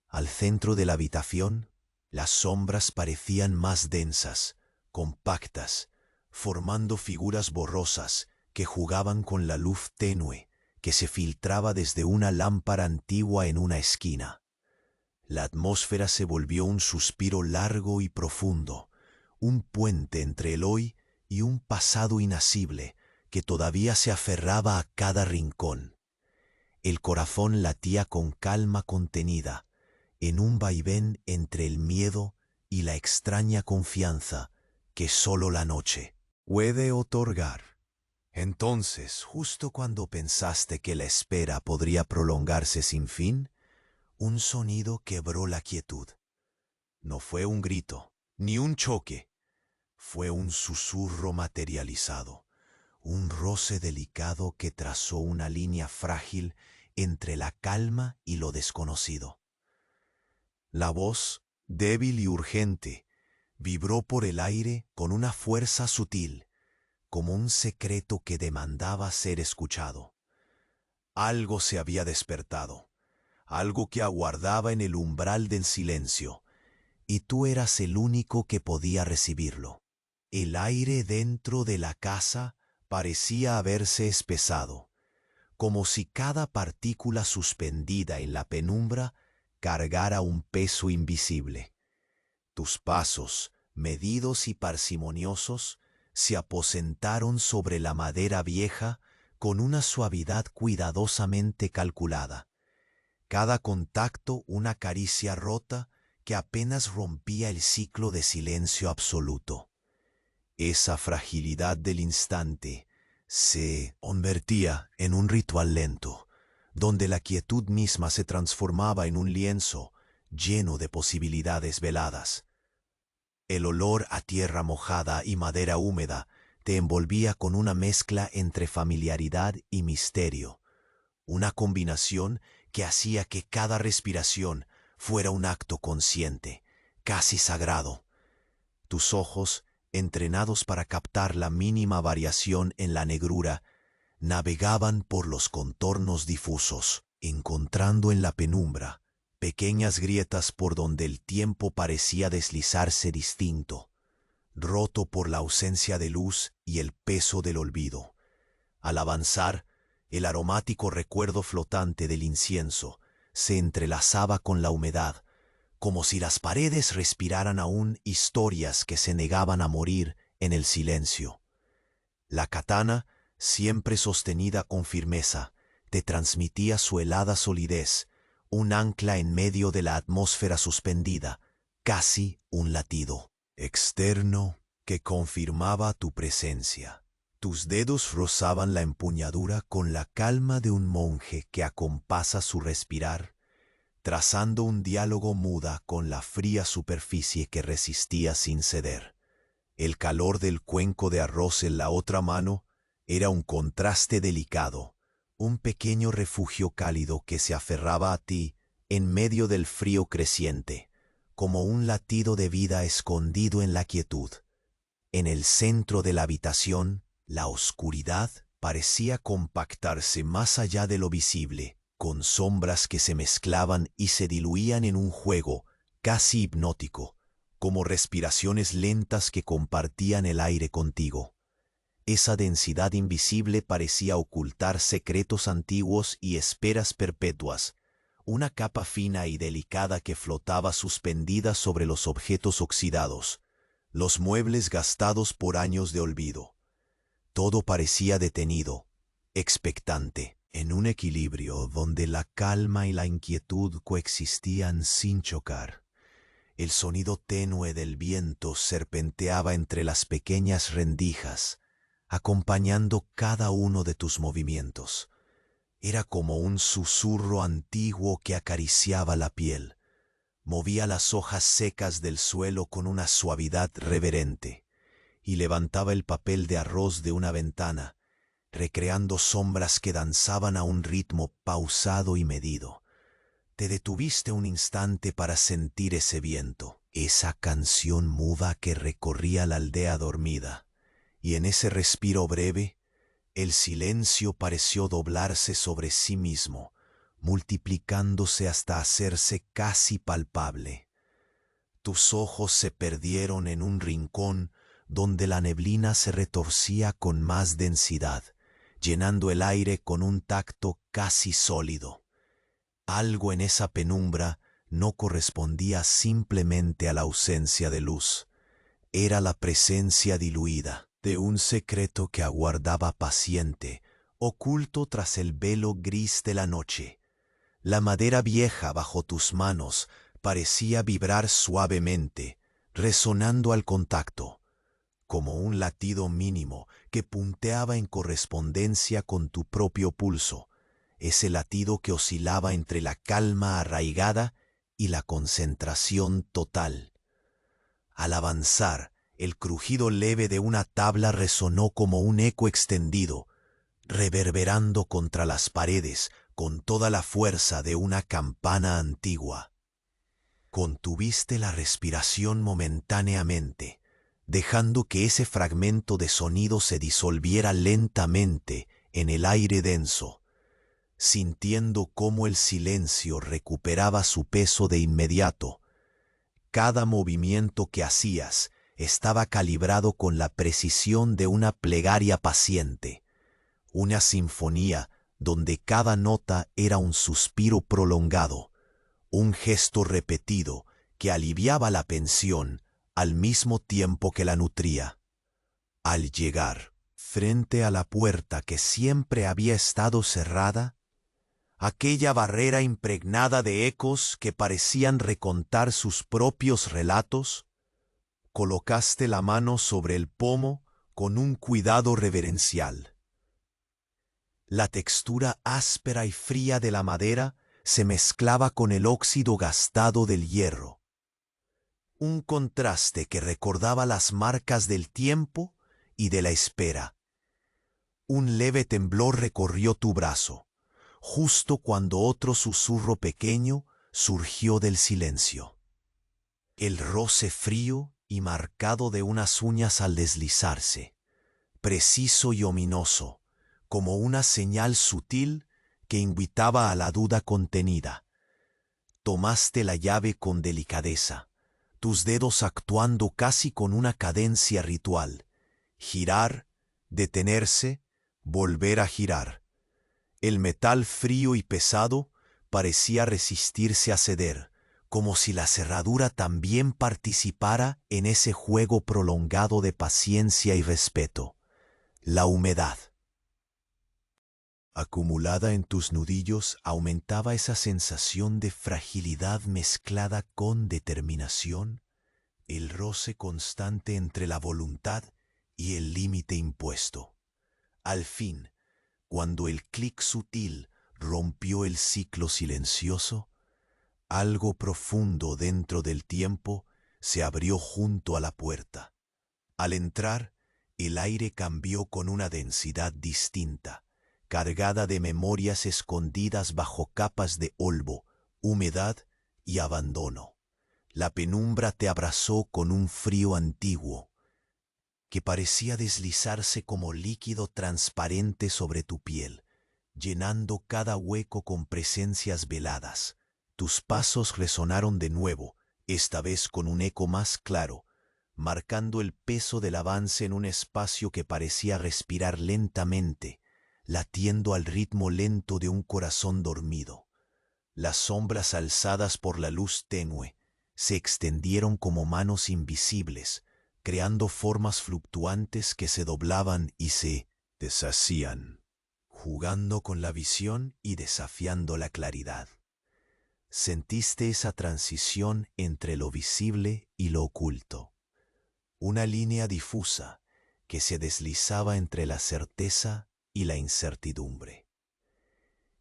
Al centro de la habitación, las sombras parecían más densas, compactas, formando figuras borrosas que jugaban con la luz tenue que se filtraba desde una lámpara antigua en una esquina. La atmósfera se volvió un suspiro largo y profundo, un puente entre el hoy y un pasado inasible que todavía se aferraba a cada rincón. El corazón latía con calma contenida, en un vaivén entre el miedo y la extraña confianza que solo la noche puede otorgar. Entonces, justo cuando pensaste que la espera podría prolongarse sin fin, un sonido quebró la quietud. No fue un grito, ni un choque. Fue un susurro materializado, un roce delicado que trazó una línea frágil entre la calma y lo desconocido. La voz, débil y urgente, vibró por el aire con una fuerza sutil, como un secreto que demandaba ser escuchado. Algo se había despertado, algo que aguardaba en el umbral del silencio, y tú eras el único que podía recibirlo. El aire dentro de la casa parecía haberse espesado, como si cada partícula suspendida en la penumbra cargara un peso invisible. Tus pasos, medidos y parsimoniosos, se aposentaron sobre la madera vieja con una suavidad cuidadosamente calculada. Cada contacto una caricia rota que apenas rompía el ciclo de silencio absoluto. Esa fragilidad del instante se convertía en un ritual lento, donde la quietud misma se transformaba en un lienzo lleno de posibilidades veladas. El olor a tierra mojada y madera húmeda te envolvía con una mezcla entre familiaridad y misterio, una combinación que hacía que cada respiración fuera un acto consciente, casi sagrado. Tus ojos, entrenados para captar la mínima variación en la negrura, navegaban por los contornos difusos, encontrando en la penumbra pequeñas grietas por donde el tiempo parecía deslizarse distinto, roto por la ausencia de luz y el peso del olvido. Al avanzar, el aromático recuerdo flotante del incienso se entrelazaba con la humedad, como si las paredes respiraran aún historias que se negaban a morir en el silencio. La katana, siempre sostenida con firmeza, te transmitía su helada solidez, un ancla en medio de la atmósfera suspendida, casi un latido externo que confirmaba tu presencia. Tus dedos rozaban la empuñadura con la calma de un monje que acompasa su respirar, trazando un diálogo muda con la fría superficie que resistía sin ceder. El calor del cuenco de arroz en la otra mano era un contraste delicado, un pequeño refugio cálido que se aferraba a ti en medio del frío creciente, como un latido de vida escondido en la quietud. En el centro de la habitación, la oscuridad parecía compactarse más allá de lo visible, con sombras que se mezclaban y se diluían en un juego casi hipnótico, como respiraciones lentas que compartían el aire contigo. Esa densidad invisible parecía ocultar secretos antiguos y esperas perpetuas, una capa fina y delicada que flotaba suspendida sobre los objetos oxidados, los muebles gastados por años de olvido. Todo parecía detenido, expectante, en un equilibrio donde la calma y la inquietud coexistían sin chocar. El sonido tenue del viento serpenteaba entre las pequeñas rendijas, acompañando cada uno de tus movimientos. Era como un susurro antiguo que acariciaba la piel. Movía las hojas secas del suelo con una suavidad reverente y levantaba el papel de arroz de una ventana, recreando sombras que danzaban a un ritmo pausado y medido. Te detuviste un instante para sentir ese viento, esa canción muda que recorría la aldea dormida, y en ese respiro breve, el silencio pareció doblarse sobre sí mismo, multiplicándose hasta hacerse casi palpable. Tus ojos se perdieron en un rincón donde la neblina se retorcía con más densidad, llenando el aire con un tacto casi sólido. Algo en esa penumbra no correspondía simplemente a la ausencia de luz. Era la presencia diluida de un secreto que aguardaba paciente, oculto tras el velo gris de la noche. La madera vieja bajo tus manos parecía vibrar suavemente, resonando al contacto, como un latido mínimo que punteaba en correspondencia con tu propio pulso, ese latido que oscilaba entre la calma arraigada y la concentración total. Al avanzar, el crujido leve de una tabla resonó como un eco extendido, reverberando contra las paredes con toda la fuerza de una campana antigua. Contuviste la respiración momentáneamente, dejando que ese fragmento de sonido se disolviera lentamente en el aire denso, sintiendo cómo el silencio recuperaba su peso de inmediato. Cada movimiento que hacías estaba calibrado con la precisión de una plegaria paciente, una sinfonía donde cada nota era un suspiro prolongado, un gesto repetido que aliviaba la tensión al mismo tiempo que la nutría. Al llegar frente a la puerta que siempre había estado cerrada, aquella barrera impregnada de ecos que parecían recontar sus propios relatos, colocaste la mano sobre el pomo con un cuidado reverencial. La textura áspera y fría de la madera se mezclaba con el óxido gastado del hierro. Un contraste que recordaba las marcas del tiempo y de la espera. Un leve temblor recorrió tu brazo, justo cuando otro susurro pequeño surgió del silencio. El roce frío y marcado de unas uñas al deslizarse, preciso y ominoso, como una señal sutil que invitaba a la duda contenida. Tomaste la llave con delicadeza, tus dedos actuando casi con una cadencia ritual. Girar, detenerse, volver a girar. El metal frío y pesado parecía resistirse a ceder, como si la cerradura también participara en ese juego prolongado de paciencia y respeto. La humedad, acumulada en tus nudillos, aumentaba esa sensación de fragilidad mezclada con determinación, el roce constante entre la voluntad y el límite impuesto. Al fin, cuando el clic sutil rompió el ciclo silencioso, algo profundo dentro del tiempo se abrió junto a la puerta. Al entrar, el aire cambió con una densidad distinta, cargada de memorias escondidas bajo capas de olmo, humedad y abandono. La penumbra te abrazó con un frío antiguo, que parecía deslizarse como líquido transparente sobre tu piel, llenando cada hueco con presencias veladas. Tus pasos resonaron de nuevo, esta vez con un eco más claro, marcando el peso del avance en un espacio que parecía respirar lentamente, latiendo al ritmo lento de un corazón dormido. Las sombras alzadas por la luz tenue se extendieron como manos invisibles, creando formas fluctuantes que se doblaban y se deshacían, jugando con la visión y desafiando la claridad. Sentiste esa transición entre lo visible y lo oculto, una línea difusa que se deslizaba entre la certeza y la incertidumbre.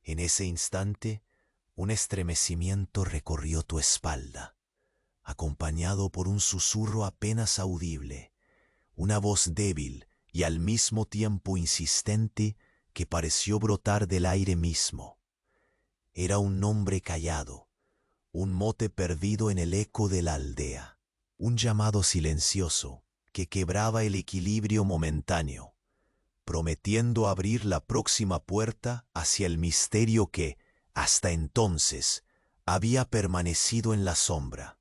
En ese instante, un estremecimiento recorrió tu espalda, acompañado por un susurro apenas audible, una voz débil y al mismo tiempo insistente que pareció brotar del aire mismo. Era un nombre callado, un mote perdido en el eco de la aldea, un llamado silencioso que quebraba el equilibrio momentáneo, prometiendo abrir la próxima puerta hacia el misterio que, hasta entonces, había permanecido en la sombra.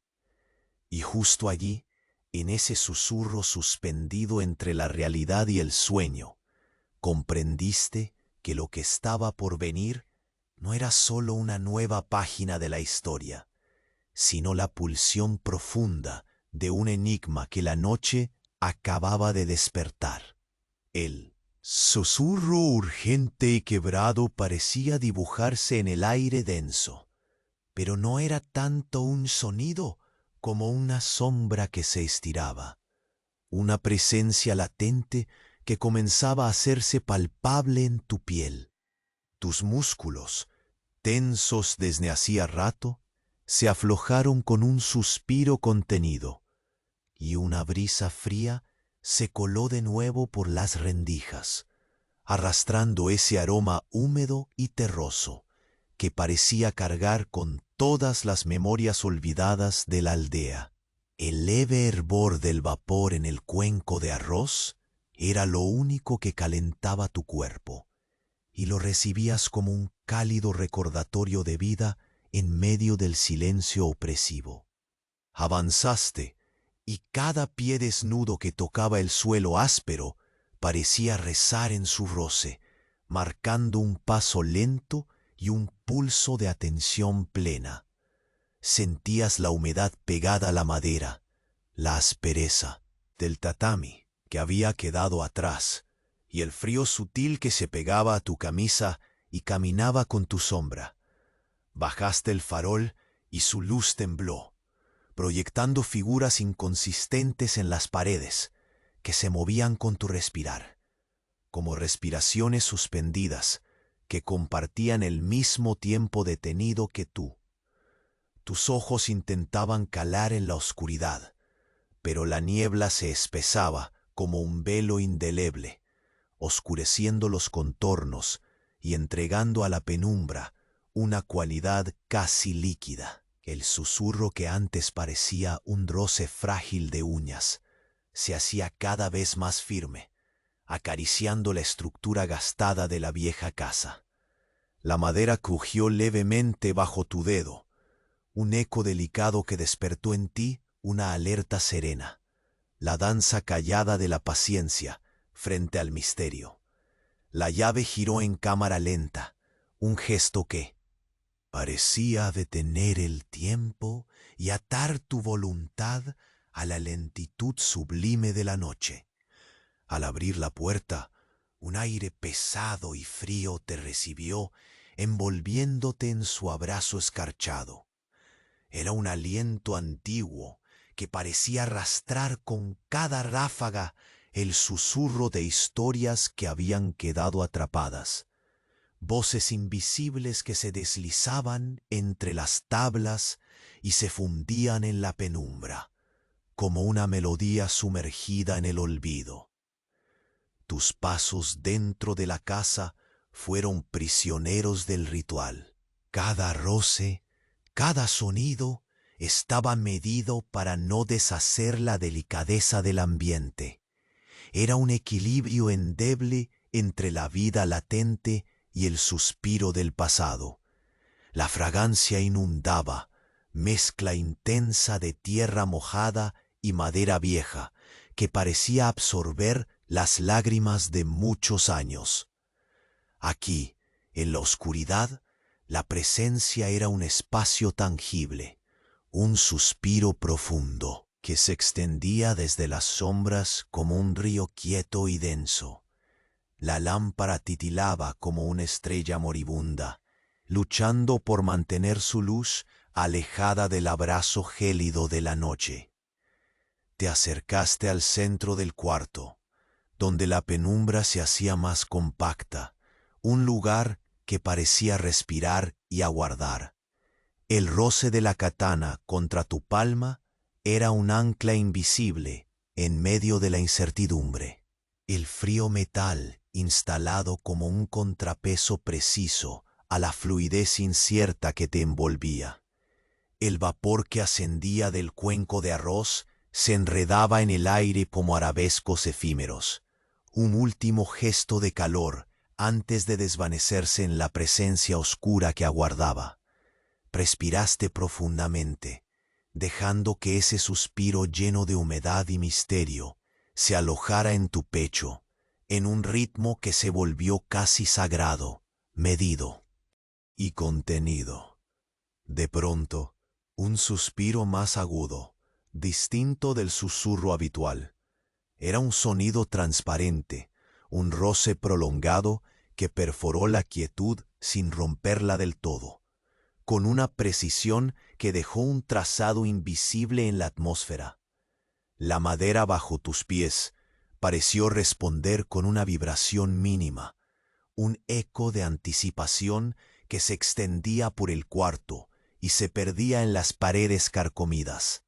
Y justo allí, en ese susurro suspendido entre la realidad y el sueño, comprendiste que lo que estaba por venir no era solo una nueva página de la historia, sino la pulsión profunda de un enigma que la noche acababa de despertar. El susurro urgente y quebrado parecía dibujarse en el aire denso, pero no era tanto un sonido como una sombra que se estiraba, una presencia latente que comenzaba a hacerse palpable en tu piel. Tus músculos, tensos desde hacía rato, se aflojaron con un suspiro contenido, y una brisa fría se coló de nuevo por las rendijas, arrastrando ese aroma húmedo y terroso que parecía cargar con todas las memorias olvidadas de la aldea. El leve hervor del vapor en el cuenco de arroz era lo único que calentaba tu cuerpo, y lo recibías como un cálido recordatorio de vida en medio del silencio opresivo. Avanzaste, y cada pie desnudo que tocaba el suelo áspero parecía rezar en su roce, marcando un paso lento y un pulso de atención plena. Sentías la humedad pegada a la madera, la aspereza del tatami que había quedado atrás, y el frío sutil que se pegaba a tu camisa y caminaba con tu sombra. Bajaste el farol y su luz tembló, proyectando figuras inconsistentes en las paredes, que se movían con tu respirar, como respiraciones suspendidas que compartían el mismo tiempo detenido que tú. Tus ojos intentaban calar en la oscuridad, pero la niebla se espesaba como un velo indeleble, oscureciendo los contornos y entregando a la penumbra una cualidad casi líquida. El susurro que antes parecía un roce frágil de uñas se hacía cada vez más firme, acariciando la estructura gastada de la vieja casa. La madera crujió levemente bajo tu dedo, un eco delicado que despertó en ti una alerta serena, la danza callada de la paciencia frente al misterio. La llave giró en cámara lenta, un gesto que parecía detener el tiempo y atar tu voluntad a la lentitud sublime de la noche. Al abrir la puerta, un aire pesado y frío te recibió, envolviéndote en su abrazo escarchado. Era un aliento antiguo que parecía arrastrar con cada ráfaga el susurro de historias que habían quedado atrapadas. Voces invisibles que se deslizaban entre las tablas y se fundían en la penumbra, como una melodía sumergida en el olvido. Tus pasos dentro de la casa fueron prisioneros del ritual. Cada roce, cada sonido estaba medido para no deshacer la delicadeza del ambiente. Era un equilibrio endeble entre la vida latente y el suspiro del pasado. La fragancia inundaba, mezcla intensa de tierra mojada y madera vieja, que parecía absorber las lágrimas de muchos años. Aquí, en la oscuridad, la presencia era un espacio tangible, un suspiro profundo que se extendía desde las sombras como un río quieto y denso. La lámpara titilaba como una estrella moribunda, luchando por mantener su luz alejada del abrazo gélido de la noche. Te acercaste al centro del cuarto, donde la penumbra se hacía más compacta, un lugar que parecía respirar y aguardar. El roce de la katana contra tu palma era un ancla invisible en medio de la incertidumbre. El frío metal instalado como un contrapeso preciso a la fluidez incierta que te envolvía. El vapor que ascendía del cuenco de arroz se enredaba en el aire como arabescos efímeros, un último gesto de calor antes de desvanecerse en la presencia oscura que aguardaba. Respiraste profundamente, dejando que ese suspiro lleno de humedad y misterio se alojara en tu pecho, en un ritmo que se volvió casi sagrado, medido y contenido. De pronto, un suspiro más agudo, distinto del susurro habitual. Era un sonido transparente, un roce prolongado que perforó la quietud sin romperla del todo, con una precisión que dejó un trazado invisible en la atmósfera. La madera bajo tus pies pareció responder con una vibración mínima, un eco de anticipación que se extendía por el cuarto y se perdía en las paredes carcomidas.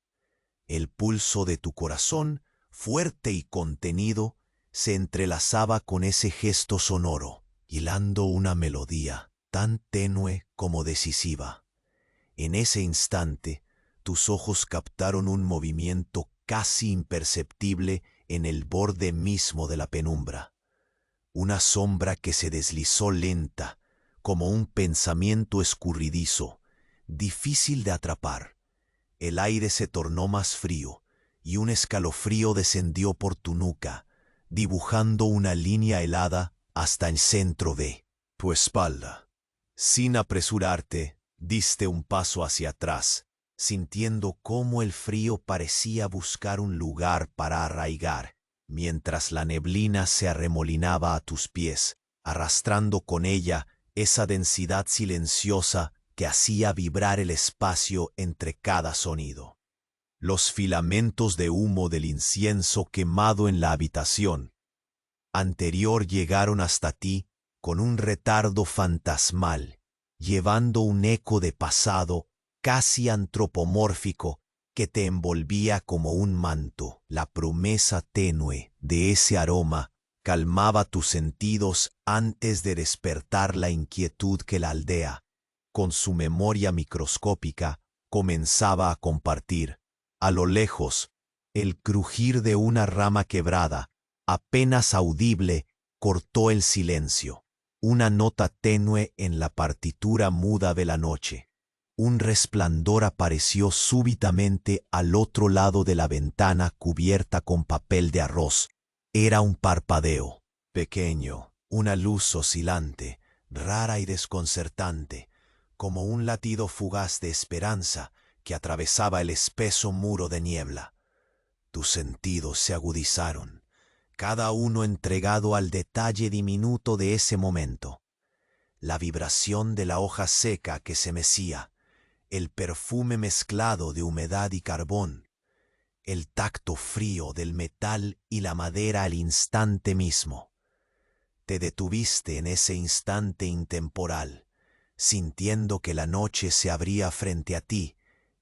El pulso de tu corazón, fuerte y contenido, se entrelazaba con ese gesto sonoro, hilando una melodía tan tenue como decisiva. En ese instante, tus ojos captaron un movimiento casi imperceptible en el borde mismo de la penumbra. Una sombra que se deslizó lenta, como un pensamiento escurridizo, difícil de atrapar. El aire se tornó más frío, y un escalofrío descendió por tu nuca, dibujando una línea helada hasta el centro de tu espalda. Sin apresurarte, diste un paso hacia atrás, sintiendo cómo el frío parecía buscar un lugar para arraigar, mientras la neblina se arremolinaba a tus pies, arrastrando con ella esa densidad silenciosa que hacía vibrar el espacio entre cada sonido. Los filamentos de humo del incienso quemado en la habitación anterior llegaron hasta ti con un retardo fantasmal, llevando un eco de pasado casi antropomórfico que te envolvía como un manto. La promesa tenue de ese aroma calmaba tus sentidos antes de despertar la inquietud que la aldea, con su memoria microscópica, comenzaba a compartir. A lo lejos, el crujir de una rama quebrada, apenas audible, cortó el silencio. Una nota tenue en la partitura muda de la noche. Un resplandor apareció súbitamente al otro lado de la ventana cubierta con papel de arroz. Era un parpadeo, pequeño, una luz oscilante, rara y desconcertante, como un latido fugaz de esperanza que atravesaba el espeso muro de niebla. Tus sentidos se agudizaron, cada uno entregado al detalle diminuto de ese momento. La vibración de la hoja seca que se mecía, el perfume mezclado de humedad y carbón, el tacto frío del metal y la madera al instante mismo. Te detuviste en ese instante intemporal, sintiendo que la noche se abría frente a ti,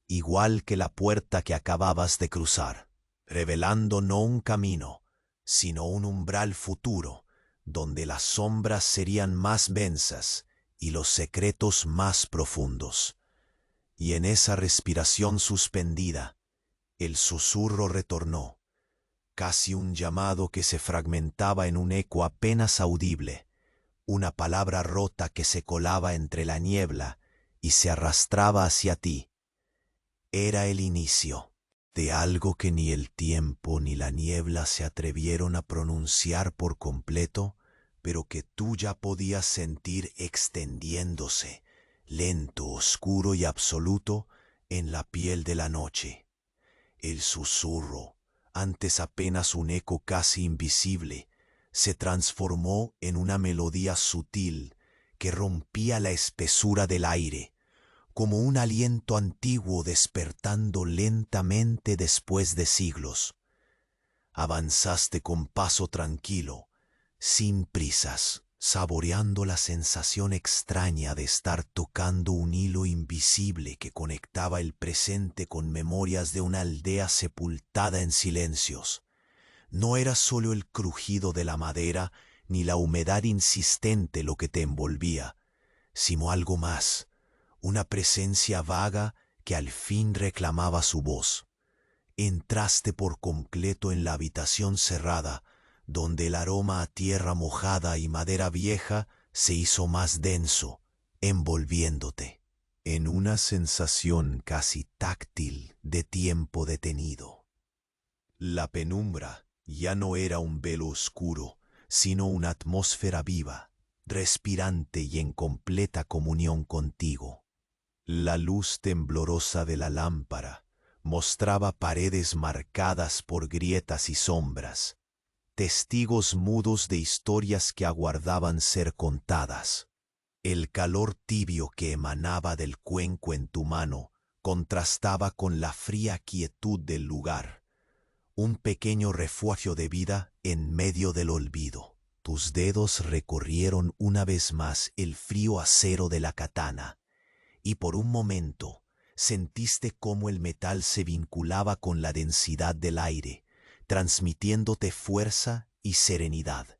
igual que la puerta que acababas de cruzar, revelando no un camino, sino un umbral futuro, donde las sombras serían más densas y los secretos más profundos. Y en esa respiración suspendida, el susurro retornó, casi un llamado que se fragmentaba en un eco apenas audible, una palabra rota que se colaba entre la niebla y se arrastraba hacia ti. Era el inicio de algo que ni el tiempo ni la niebla se atrevieron a pronunciar por completo, pero que tú ya podías sentir extendiéndose, lento, oscuro y absoluto, en la piel de la noche. El susurro, antes apenas un eco casi invisible, se transformó en una melodía sutil que rompía la espesura del aire, como un aliento antiguo despertando lentamente después de siglos. Avanzaste con paso tranquilo, sin prisas, saboreando la sensación extraña de estar tocando un hilo invisible que conectaba el presente con memorias de una aldea sepultada en silencios. No era solo el crujido de la madera ni la humedad insistente lo que te envolvía, sino algo más, una presencia vaga que al fin reclamaba su voz. Entraste por completo en la habitación cerrada, donde el aroma a tierra mojada y madera vieja se hizo más denso, envolviéndote en una sensación casi táctil de tiempo detenido. La penumbra ya no era un velo oscuro, sino una atmósfera viva, respirante y en completa comunión contigo. La luz temblorosa de la lámpara mostraba paredes marcadas por grietas y sombras, testigos mudos de historias que aguardaban ser contadas. El calor tibio que emanaba del cuenco en tu mano contrastaba con la fría quietud del lugar, un pequeño refugio de vida en medio del olvido. Tus dedos recorrieron una vez más el frío acero de la katana, y por un momento sentiste cómo el metal se vinculaba con la densidad del aire, transmitiéndote fuerza y serenidad.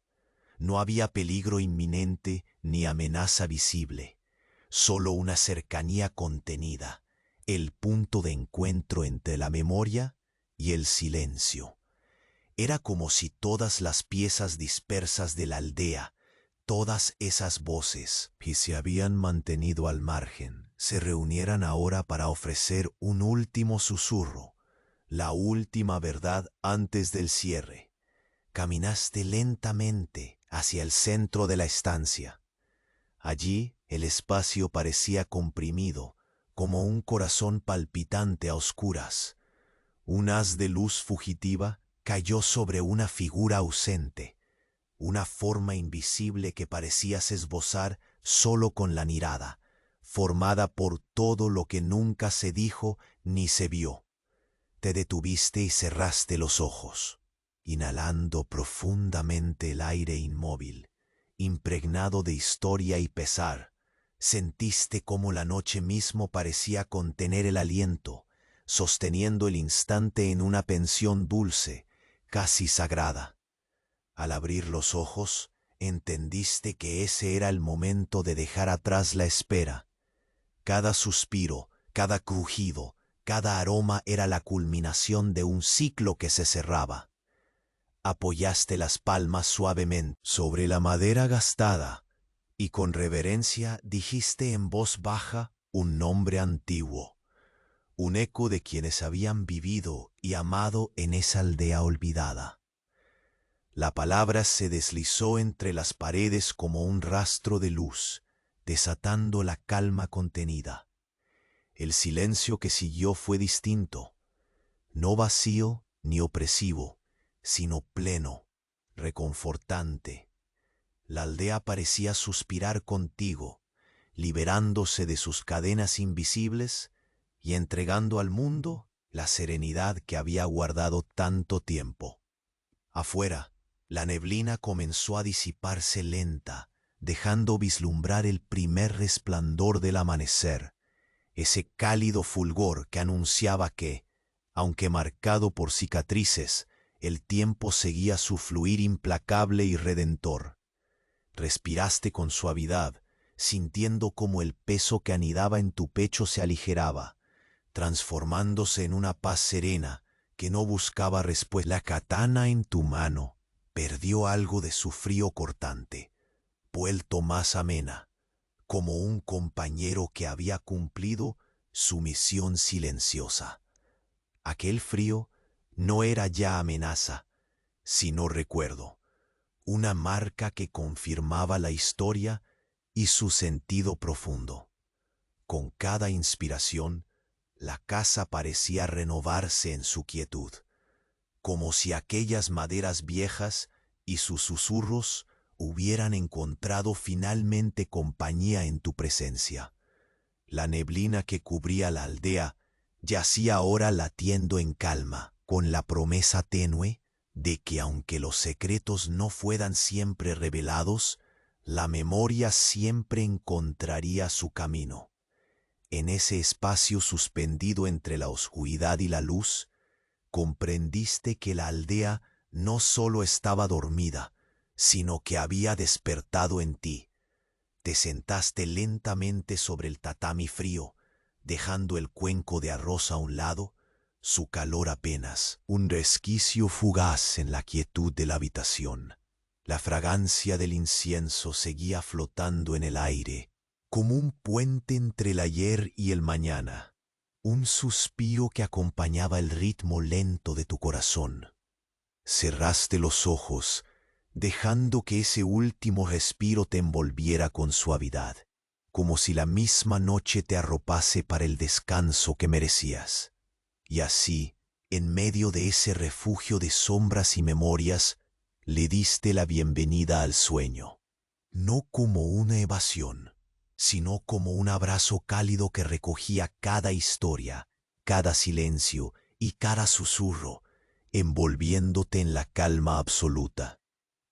No había peligro inminente ni amenaza visible, solo una cercanía contenida, el punto de encuentro entre la memoria y el silencio. Era como si todas las piezas dispersas de la aldea, todas esas voces que se habían mantenido al margen, se reunieran ahora para ofrecer un último susurro, la última verdad antes del cierre. Caminaste lentamente hacia el centro de la estancia. Allí el espacio parecía comprimido, como un corazón palpitante a oscuras. Un haz de luz fugitiva cayó sobre una figura ausente, una forma invisible que parecías esbozar solo con la mirada, formada por todo lo que nunca se dijo ni se vio. Te detuviste y cerraste los ojos, inhalando profundamente el aire inmóvil, impregnado de historia y pesar. Sentiste cómo la noche mismo parecía contener el aliento, sosteniendo el instante en una pensión dulce, casi sagrada. Al abrir los ojos, entendiste que ese era el momento de dejar atrás la espera. Cada suspiro, cada crujido, cada aroma era la culminación de un ciclo que se cerraba. Apoyaste las palmas suavemente sobre la madera gastada y con reverencia dijiste en voz baja un nombre antiguo, un eco de quienes habían vivido y amado en esa aldea olvidada. La palabra se deslizó entre las paredes como un rastro de luz, desatando la calma contenida. El silencio que siguió fue distinto, no vacío ni opresivo, sino pleno, reconfortante. La aldea parecía suspirar contigo, liberándose de sus cadenas invisibles y entregando al mundo la serenidad que había guardado tanto tiempo. Afuera, la neblina comenzó a disiparse lenta, dejando vislumbrar el primer resplandor del amanecer, ese cálido fulgor que anunciaba que, aunque marcado por cicatrices, el tiempo seguía su fluir implacable y redentor. Respiraste con suavidad, sintiendo cómo el peso que anidaba en tu pecho se aligeraba, transformándose en una paz serena que no buscaba respuesta. La katana en tu mano perdió algo de su frío cortante, vuelto más amena, como un compañero que había cumplido sumisión silenciosa. Aquel frío no era ya amenaza, sino recuerdo, una marca que confirmaba la historia y su sentido profundo. Con cada inspiración, la casa parecía renovarse en su quietud, como si aquellas maderas viejas y sus susurros hubieran encontrado finalmente compañía en tu presencia. La neblina que cubría la aldea yacía ahora latiendo en calma, con la promesa tenue de que aunque los secretos no fueran siempre revelados, la memoria siempre encontraría su camino. En ese espacio suspendido entre la oscuridad y la luz, comprendiste que la aldea no solo estaba dormida, sino que había despertado en ti. Te sentaste lentamente sobre el tatami frío, dejando el cuenco de arroz a un lado, su calor apenas un resquicio fugaz en la quietud de la habitación. La fragancia del incienso seguía flotando en el aire, como un puente entre el ayer y el mañana, un suspiro que acompañaba el ritmo lento de tu corazón. Cerraste los ojos, dejando que ese último respiro te envolviera con suavidad, como si la misma noche te arropase para el descanso que merecías. Y así, en medio de ese refugio de sombras y memorias, le diste la bienvenida al sueño, no como una evasión, sino como un abrazo cálido que recogía cada historia, cada silencio y cada susurro, envolviéndote en la calma absoluta,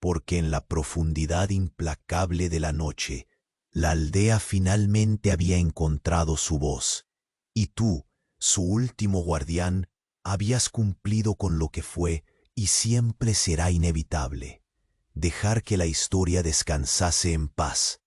porque en la profundidad implacable de la noche, la aldea finalmente había encontrado su voz, y tú, su último guardián, habías cumplido con lo que fue y siempre será inevitable, dejar que la historia descansase en paz,